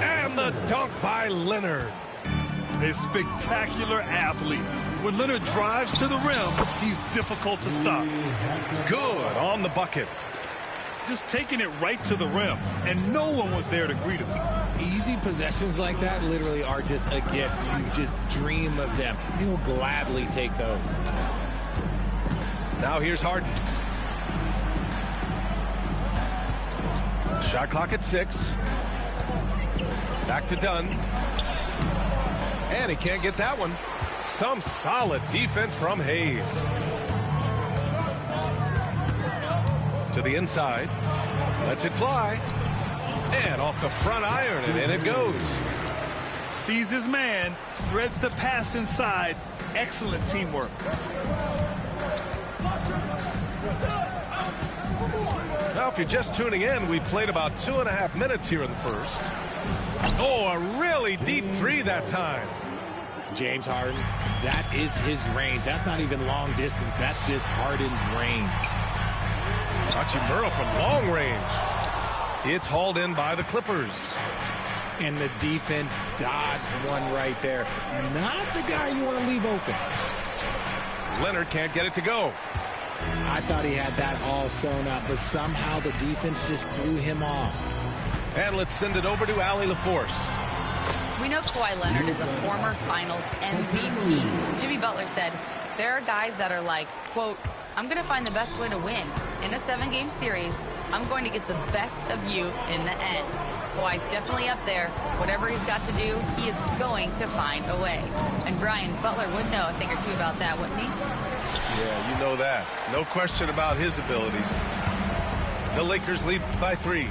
And the dunk by Leonard. A spectacular athlete. When Leonard drives to the rim, he's difficult to stop. Good on the bucket. Just taking it right to the rim, and no one was there to greet him. Easy possessions like that literally are just a gift. You just dream of them. He will gladly take those. Now here's Harden. Shot clock at 6. Back to Dunn. And he can't get that one. Some solid defense from Hayes. To the inside. Lets it fly. And off the front iron, and in it goes. Sees his man, threads the pass inside. Excellent teamwork. Now, if you're just tuning in, we played about 2.5 minutes here in the first. Oh, a really deep three that time. James Harden, that is his range. That's not even long distance. That's just Harden's range. Hachimura from long range. It's hauled in by the Clippers. And the defense dodged one right there. Not the guy you want to leave open. Leonard can't get it to go. I thought he had that all sewn up, but somehow the defense just threw him off. And let's send it over to Allie LaForce. We know Kawhi Leonard is a former Finals MVP. Jimmy Butler said, there are guys that are like, quote, I'm going to find the best way to win. In a 7-game series, I'm going to get the best of you in the end. Kawhi's definitely up there. Whatever he's got to do, he is going to find a way. And Brian Butler would know a thing or two about that, wouldn't he? Yeah, you know that. No question about his abilities. The Lakers lead by 3.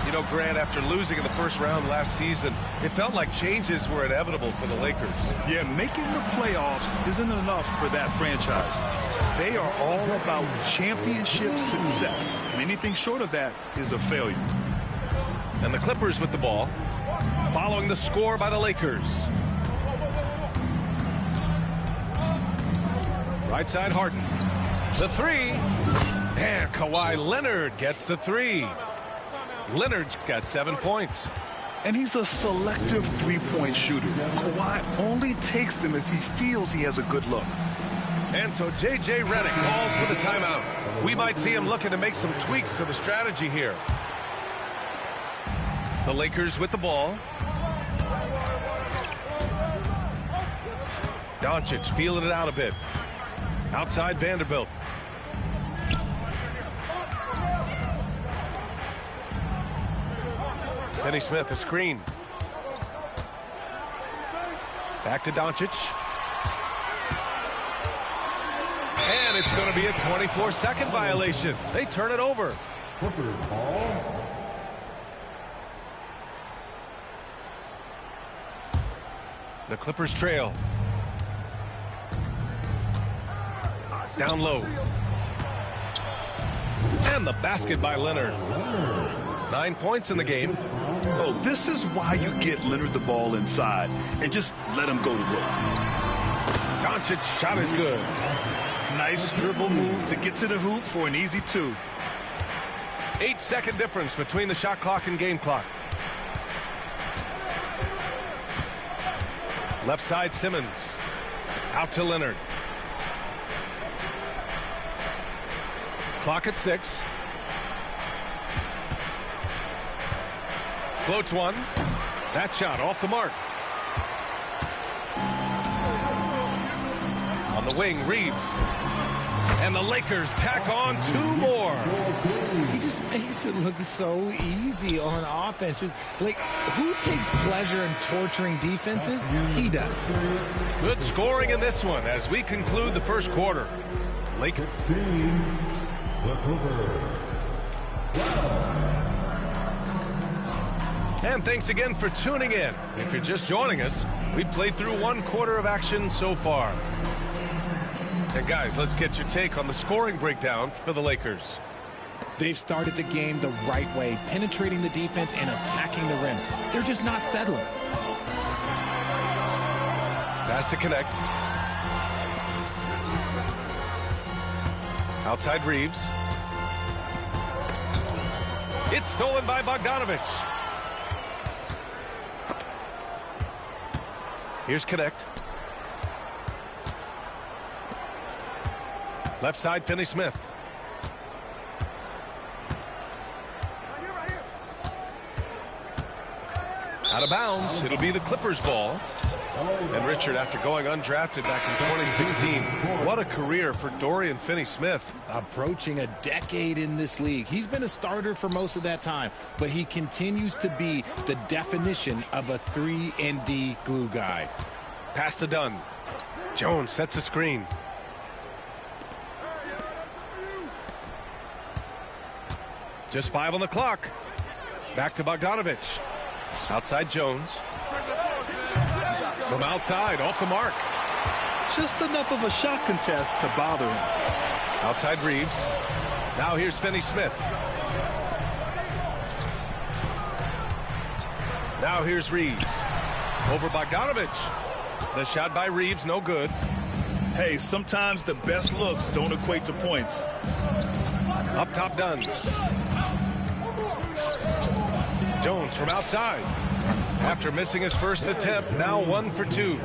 You know, Grant, after losing in the first round last season, it felt like changes were inevitable for the Lakers. Yeah, making the playoffs isn't enough for that franchise. They are all about championship success, and anything short of that is a failure. And the Clippers with the ball, following the score by the Lakers. Right side Harden. The 3. And Kawhi Leonard gets the 3. Leonard's got 7 points. And he's a selective three-point shooter. Kawhi only takes them if he feels he has a good look. And so J.J. Redick calls for the timeout. We might see him looking to make some tweaks to the strategy here. The Lakers with the ball. Doncic feeling it out a bit. Outside Vanderbilt. Finney Smith, a screen. Back to Doncic. And it's going to be a 24-second violation. They turn it over. The Clippers trail. Down low. And the basket by Leonard. 9 points in the game. Oh, this is why you get Leonard the ball inside and just let him go to work. Doncic shot is good. Nice dribble move to get to the hoop for an easy 2. 8-second difference between the shot clock and game clock. Left side Simmons. Out to Leonard. Clock at 6. Floats one. That shot off the mark. On the wing, Reeves. And the Lakers tack on 2 more. He just makes it look so easy on offense. Like, who takes pleasure in torturing defenses? He does. Good scoring in this one as we conclude the first quarter. Lakers. And thanks again for tuning in. If you're just joining us, we played through 1 quarter of action so far. And guys, let's get your take on the scoring breakdown for the Lakers. They've started the game the right way, penetrating the defense and attacking the rim. They're just not settling. Pass to connect. Outside Reeves. It's stolen by Bogdanovic. Here's Connect. Left side, Finney-Smith. Out of bounds. It'll be the Clippers' ball. And Richard, after going undrafted back in 2016, what a career for Dorian Finney-Smith. Approaching a decade in this league. He's been a starter for most of that time, but he continues to be the definition of a 3-and-D glue guy. Pass to Dunn. Jones sets a screen. Just 5 on the clock. Back to Bogdanovic. Outside Jones. From outside, off the mark. Just enough of a shot contest to bother him. Outside Reeves. Now here's Finney-Smith. Now here's Reeves. Over Bogdanovic. The shot by Reeves, no good. Hey, sometimes the best looks don't equate to points. Up top, Dunn. Jones from outside. After missing his first attempt, now 1 for 2.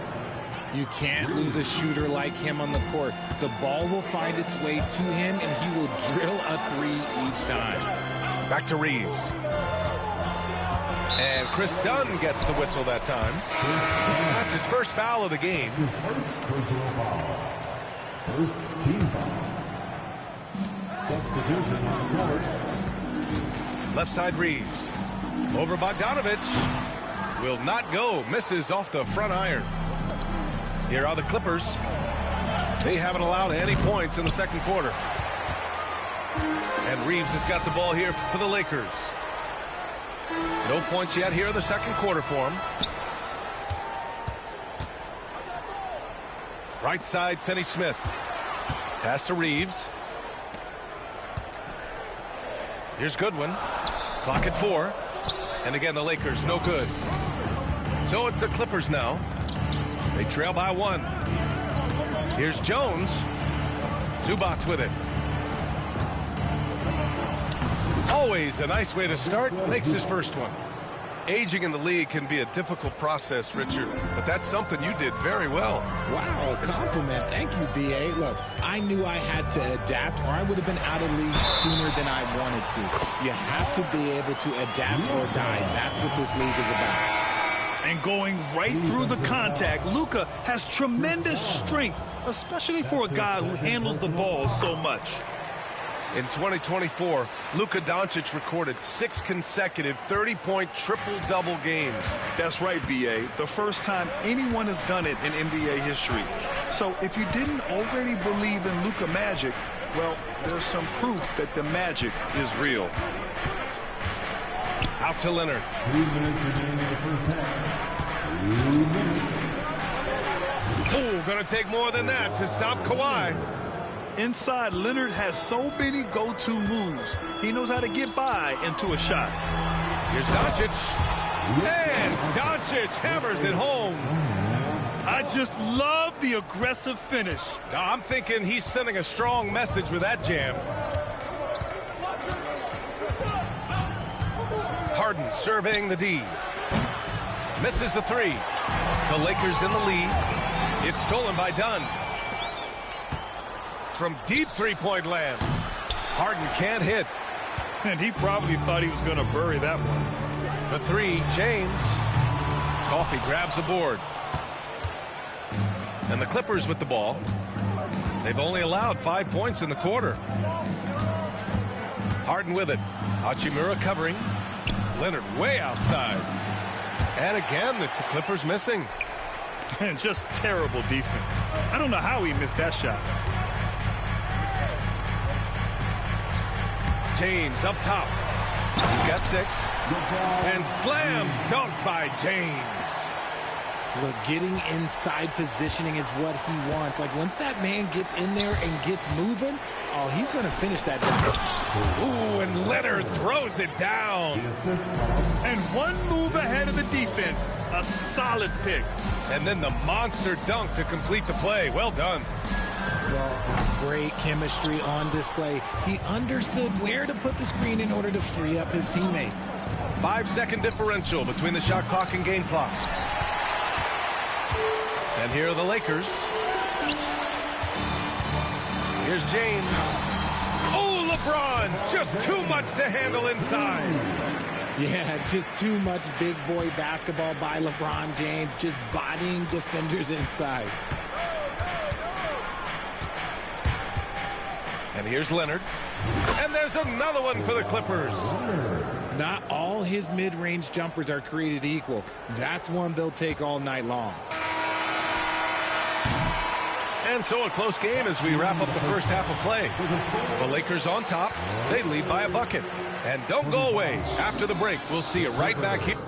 You can't lose a shooter like him on the court. The ball will find its way to him, and he will drill a 3 each time. Back to Reeves. And Chris Dunn gets the whistle that time. That's his first foul of the game. Personal foul. First team foul. Substitution on the court. Left side Reeves. Over Bogdanovic. Will not go. Misses off the front iron. Here are the Clippers. They haven't allowed any points in the second quarter. And Reeves has got the ball here for the Lakers. No points yet here in the second quarter for him. Right side, Finney-Smith. Pass to Reeves. Here's Goodwin. Clock at 4. And again, the Lakers, no good. So it's the Clippers now. They trail by 1. Here's Jones. Zubats with it. Always a nice way to start. Makes his first one. Aging in the league can be a difficult process, Richard, but that's something you did very well. Wow, a compliment. Thank you, B.A. Look, I knew I had to adapt or I would have been out of league sooner than I wanted to. You have to be able to adapt or die. That's what this league is about. And going right through the contact, Luka has tremendous strength, especially for a guy who handles the ball so much. In 2024, Luka Doncic recorded 6 consecutive 30-point triple-double games. That's right, B.A. The first time anyone has done it in NBA history. So if you didn't already believe in Luka magic, well, there's some proof that the magic is real. Out to Leonard. 3 minutes remaining in the first half. 2 minutes. going to take more than that to stop Kawhi. Inside, Leonard has so many go-to moves. He knows how to get by into a shot. Here's Doncic. And Doncic hammers it home. I just love the aggressive finish. I'm thinking he's sending a strong message with that jam. Harden surveying the D. Misses the three. The Lakers in the lead. It's stolen by Dunn. From deep three-point land. Harden can't hit. And he probably thought he was going to bury that one. The three, James. Coffey grabs the board. And the Clippers with the ball. They've only allowed 5 points in the quarter. Harden with it. Hachimura covering. Leonard way outside. And again, it's the Clippers missing. And just terrible defense. I don't know how he missed that shot. James up top. He's got 6. And slam dunk by James. Look, getting inside positioning is what he wants. Like, once that man gets in there and gets moving, oh, he's going to finish that dunk. Ooh, and Leonard throws it down. And one move ahead of the defense. A solid pick. And then the monster dunk to complete the play. Well done. Well, great chemistry on display. He understood where to put the screen in order to free up his teammate. 5-second differential between the shot clock and game clock. And here are the Lakers. Here's James. Oh, LeBron! Just too much to handle inside. Yeah, just too much big boy basketball by LeBron James. Just bodying defenders inside. And here's Leonard. And there's another one for the Clippers. Not all his mid-range jumpers are created equal. That's one they'll take all night long. And so a close game as we wrap up the first half of play. The Lakers on top. They lead by a bucket. And don't go away. After the break, we'll see you right back here.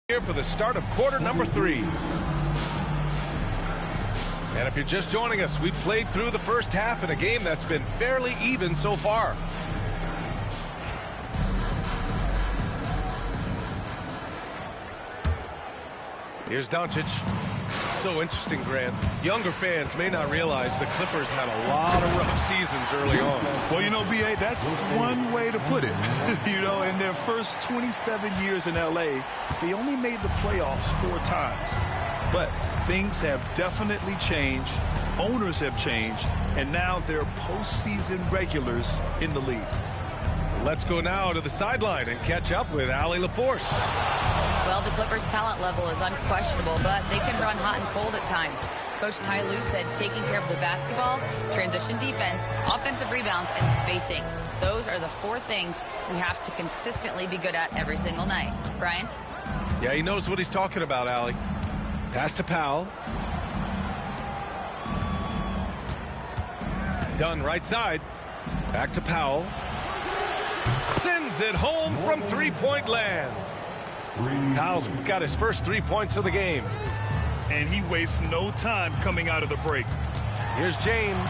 Here for the start of quarter number 3. And if you're just joining us, we've played through the first half in a game that's been fairly even so far. Here's Doncic. So interesting, Grant. Younger fans may not realize the Clippers had a lot of rough seasons early on. Well, you know, B.A., that's one way to put it. You know, in their first 27 years in L.A., they only made the playoffs 4 times. But things have definitely changed. Owners have changed. And now they're postseason regulars in the league. Let's go now to the sideline and catch up with Allie LaForce. Well, the Clippers' talent level is unquestionable, but they can run hot and cold at times. Coach Ty Lue said taking care of the basketball, transition defense, offensive rebounds, and spacing. Those are the 4 things we have to consistently be good at every single night. Brian? Yeah, he knows what he's talking about, Allie. Pass to Powell. Dunn right side. Back to Powell. Sends it home from three-point land. Powell's got his first 3 points of the game. And he wastes no time coming out of the break. Here's James.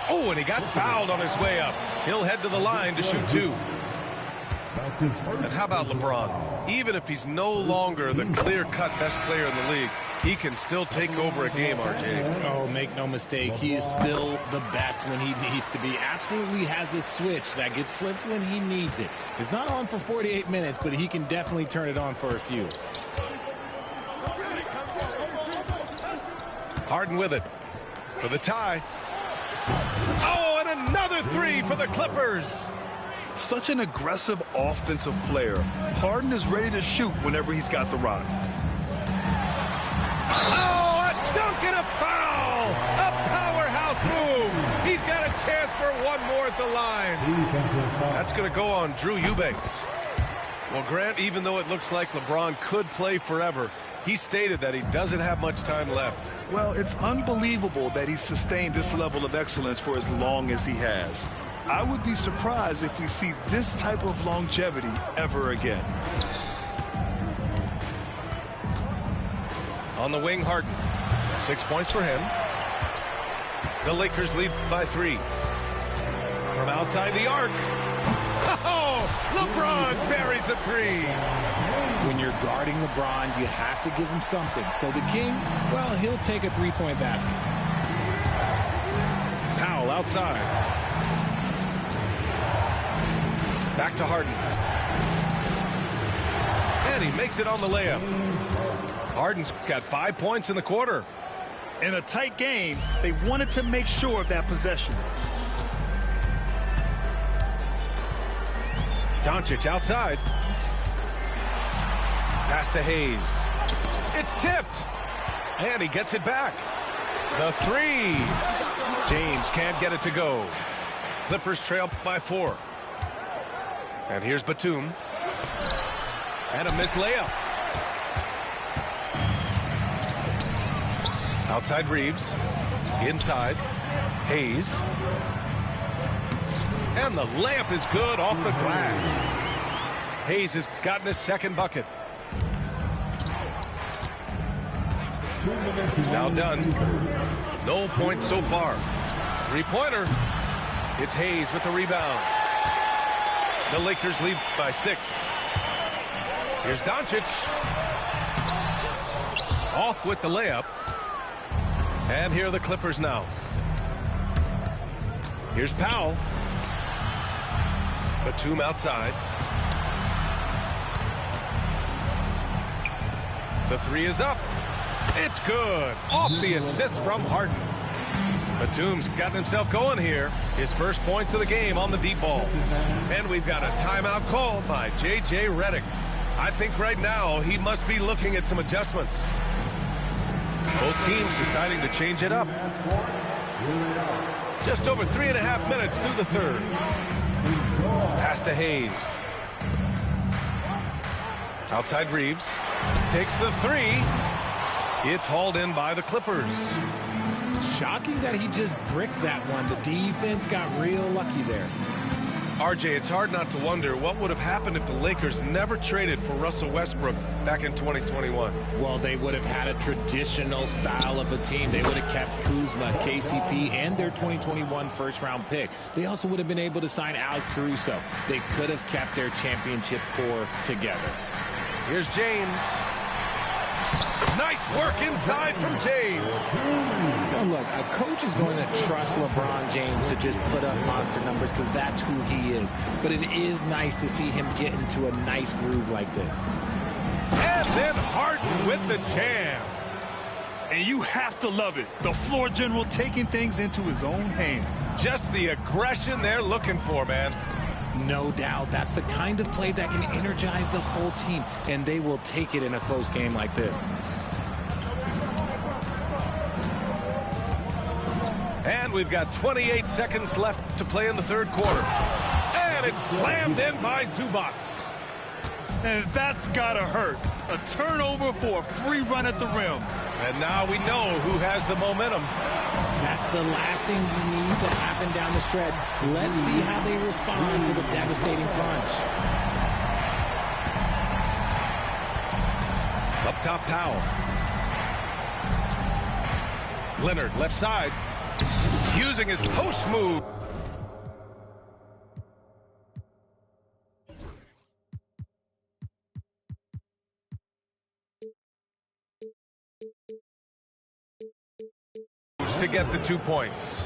Oh, and he got fouled on his way up. He'll head to the line to shoot 2. And how about LeBron? Even if he's no longer the clear-cut best player in the league, he can still take over a game, RJ. Oh, make no mistake. He is still the best when he needs to be. Absolutely has a switch that gets flipped when he needs it. It's not on for 48 minutes, but he can definitely turn it on for a few. Harden with it for the tie. Oh, and another three for the Clippers. Such an aggressive offensive player. Harden is ready to shoot whenever he's got the rock. Oh, a dunk and a foul! A powerhouse move! He's got a chance for one more at the line. That's going to go on Drew Eubanks. Well, Grant, even though it looks like LeBron could play forever, he stated that he doesn't have much time left. Well, it's unbelievable that he's sustained this level of excellence for as long as he has. I would be surprised if we see this type of longevity ever again. On the wing, Harden. 6 points for him. The Lakers lead by 3. From outside the arc. Oh, LeBron buries a 3. When you're guarding LeBron, you have to give him something. So the King, well, he'll take a three-point basket. Powell outside. Back to Harden. And he makes it on the layup. Harden's got 5 points in the quarter. In a tight game, they wanted to make sure of that possession. Doncic outside. Pass to Hayes. It's tipped. And he gets it back. The 3. James can't get it to go. Clippers trail by 4. And here's Batum. And a missed layup. Outside Reeves. Inside. Hayes. And the layup is good off the glass. Hayes has gotten his second bucket. Now done. No points so far. Three-pointer. It's Hayes with the rebound. The Lakers lead by 6. Here's Doncic. Off with the layup. And here are the Clippers now. Here's Powell. Batum outside. The 3 is up. It's good. Off the assist from Harden. Batum's gotten himself going here. His first points of the game on the deep ball. And we've got a timeout called by J.J. Redick. I think right now he must be looking at some adjustments. Both teams deciding to change it up. Just over 3.5 minutes through the third. Pass to Hayes. Outside Reeves. Takes the 3. It's hauled in by the Clippers. Shocking that he just bricked that one. The defense got real lucky there. RJ, it's hard not to wonder what would have happened if the Lakers never traded for Russell Westbrook back in 2021. Well, they would have had a traditional style of a team. They would have kept Kuzma, KCP, and their 2021 first-round pick. They also would have been able to sign Alex Caruso. They could have kept their championship core together. Here's James. Nice work inside from James. Well, look, a coach is going to trust LeBron James to just put up monster numbers because that's who he is. But it is nice to see him get into a nice groove like this. And then Harden with the jam. And you have to love it. The floor general taking things into his own hands. Just the aggression they're looking for, man. No doubt. That's the kind of play that can energize the whole team, and they will take it in a close game like this. And we've got 28 seconds left to play in the third quarter. And it's slammed in by Zubac. And that's gotta hurt. A turnover for a free run at the rim. And now we know who has the momentum. That's the last thing you need to happen down the stretch. Let's see how they respond to the devastating punch. Up top, Powell. Leonard, left side. Using his post move. To get the 2 points.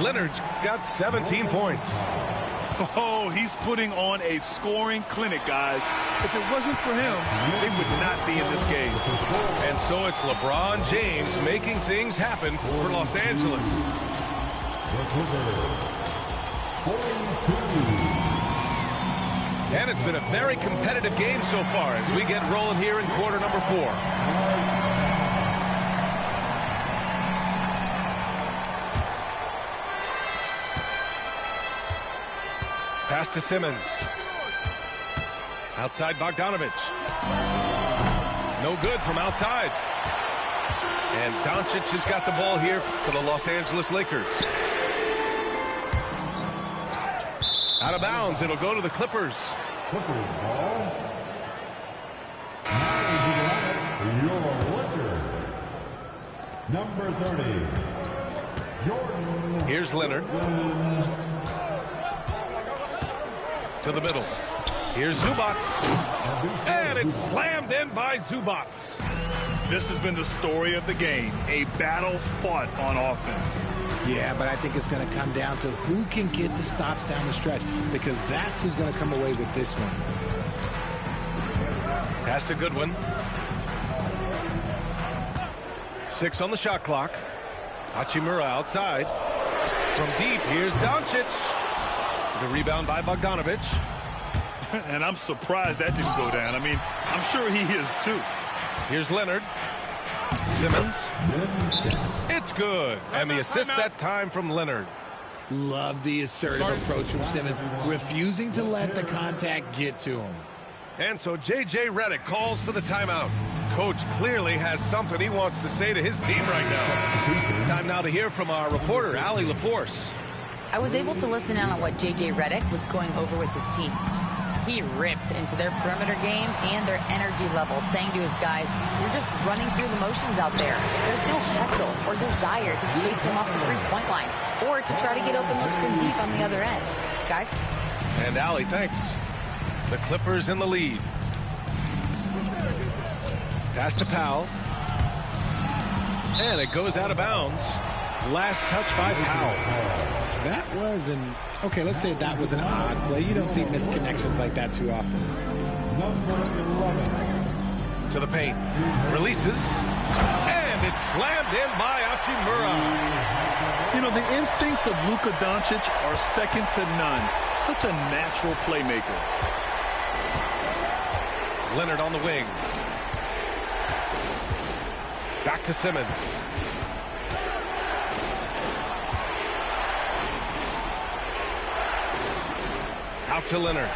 Leonard Leonard's got 17 points. Oh, he's putting on a scoring clinic, guys. If it wasn't for him, they would not be in this game. And so it's LeBron James making things happen for Los Angeles. And it's been a very competitive game so far as we get rolling here in quarter number 4. Pass to Simmons. Outside Bogdanovich. No good from outside. And Doncic has got the ball here for the Los Angeles Lakers. Out of bounds. It'll go to the Clippers. Clippers ball. Your Lakers. Number 30. Jordan. Here's Leonard. To the middle. Here's Zubac. And it's slammed in by Zubac. This has been the story of the game. A battle fought on offense. Yeah, but I think it's going to come down to who can get the stops down the stretch, because that's who's going to come away with this one. Pass to Goodwin. 6 on the shot clock. Hachimura outside. From deep, here's Doncic. The rebound by Bogdanovich. And I'm surprised that didn't go down. I mean, I'm sure he is too. Here's Leonard. Simmons. It's good. And the assist that time from Leonard. Love the assertive approach from Simmons, refusing to let the contact get to him. And so J.J. Redick calls for the timeout. Coach clearly has something he wants to say to his team right now. Time now to hear from our reporter, Allie LaForce. I was able to listen in on what J.J. Redick was going over with his team. He ripped into their perimeter game and their energy level, saying to his guys, "You're just running through the motions out there. There's no hustle or desire to chase them off the three-point line or to try to get open looks from deep on the other end." Guys? And Allie, thanks. The Clippers in the lead. Pass to Powell. And it goes out of bounds. Last touch by Powell. That was okay, let's say that was an odd play. You don't see misconnections like that too often. Number 11. To the paint. Releases. And it's slammed in by Hachimura. You know, the instincts of Luka Doncic are second to none. Such a natural playmaker. Leonard on the wing. Back to Simmons. Out to Leonard.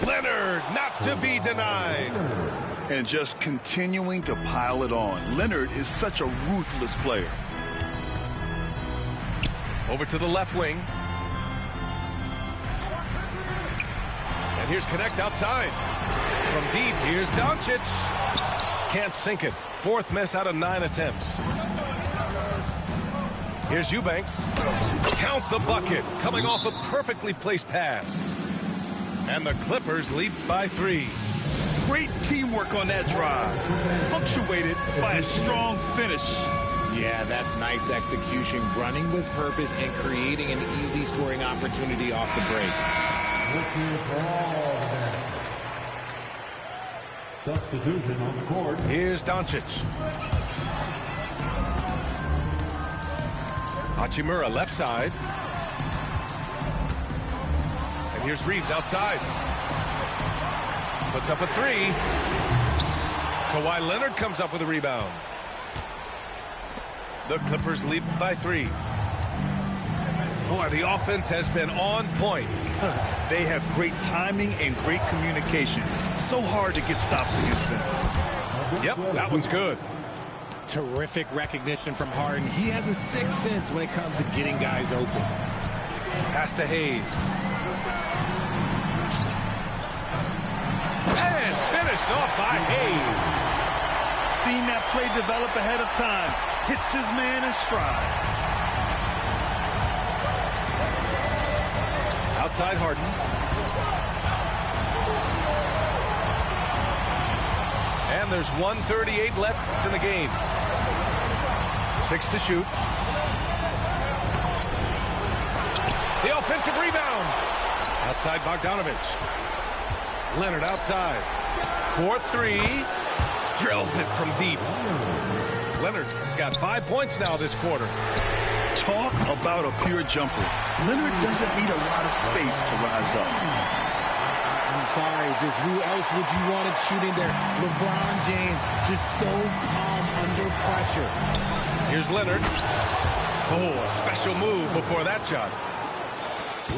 Leonard, not to be denied. And just continuing to pile it on. Leonard is such a ruthless player. Over to the left wing. And here's Connect outside. From deep, here's Doncic. Can't sink it. 4th miss out of 9 attempts. Here's Eubanks. Count the bucket. Coming off a perfectly placed pass. And the Clippers lead by 3. Great teamwork on that drive. Punctuated by a strong finish. Yeah, that's nice execution. Running with purpose and creating an easy scoring opportunity off the break. Substitution on the court. Here's Doncic. Hachimura left side. And here's Reeves outside. Puts up a 3. Kawhi Leonard comes up with a rebound. The Clippers lead by 3. Boy, the offense has been on point. They have great timing and great communication. So hard to get stops against them. Yep, that one's good. Terrific recognition from Harden. He has a sixth sense when it comes to getting guys open. Pass to Hayes. And finished off by Hayes. Seen that play develop ahead of time. Hits his man in stride. Outside Harden. And there's 1:38 left in the game. 6 to shoot. The offensive rebound. Outside Bogdanovich. Leonard outside. 4-3. Drills it from deep. Leonard's got 5 points now this quarter. Talk about a pure jumper. Leonard doesn't need a lot of space to rise up. I'm sorry, just who else would you want it shooting there? LeBron James, just so calm under pressure. Here's Leonard. Oh, a special move before that shot.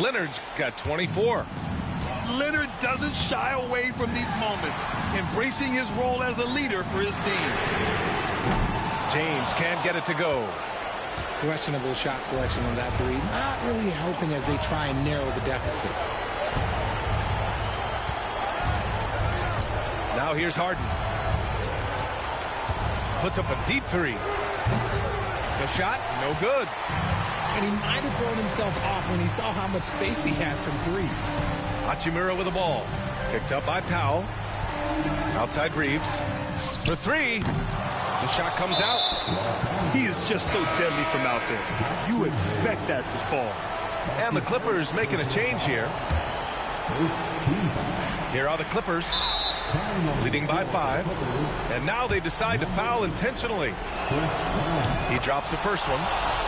Leonard's got 24. Leonard doesn't shy away from these moments, embracing his role as a leader for his team. James can't get it to go. Questionable shot selection on that three. Not really helping as they try and narrow the deficit. Now here's Harden. Puts up a deep three. The shot, no good. And he might have thrown himself off when he saw how much space he had from three. Hachimura with the ball. Picked up by Powell. Outside Reeves. For three. The shot comes out. He is just so deadly from out there. You expect that to fall. And the Clippers making a change here. Here are the Clippers. Leading by 5. And now they decide to foul intentionally. He drops the first one.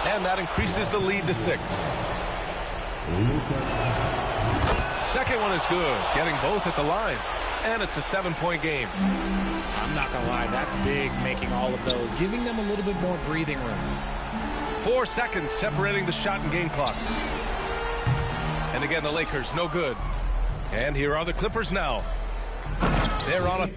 And that increases the lead to 6. Second one is good. Getting both at the line. And it's a 7-point game. I'm not going to lie, that's big, making all of those. Giving them a little bit more breathing room. 4 seconds separating the shot and game clocks. And again, the Lakers, no good. And here are the Clippers now. They're on a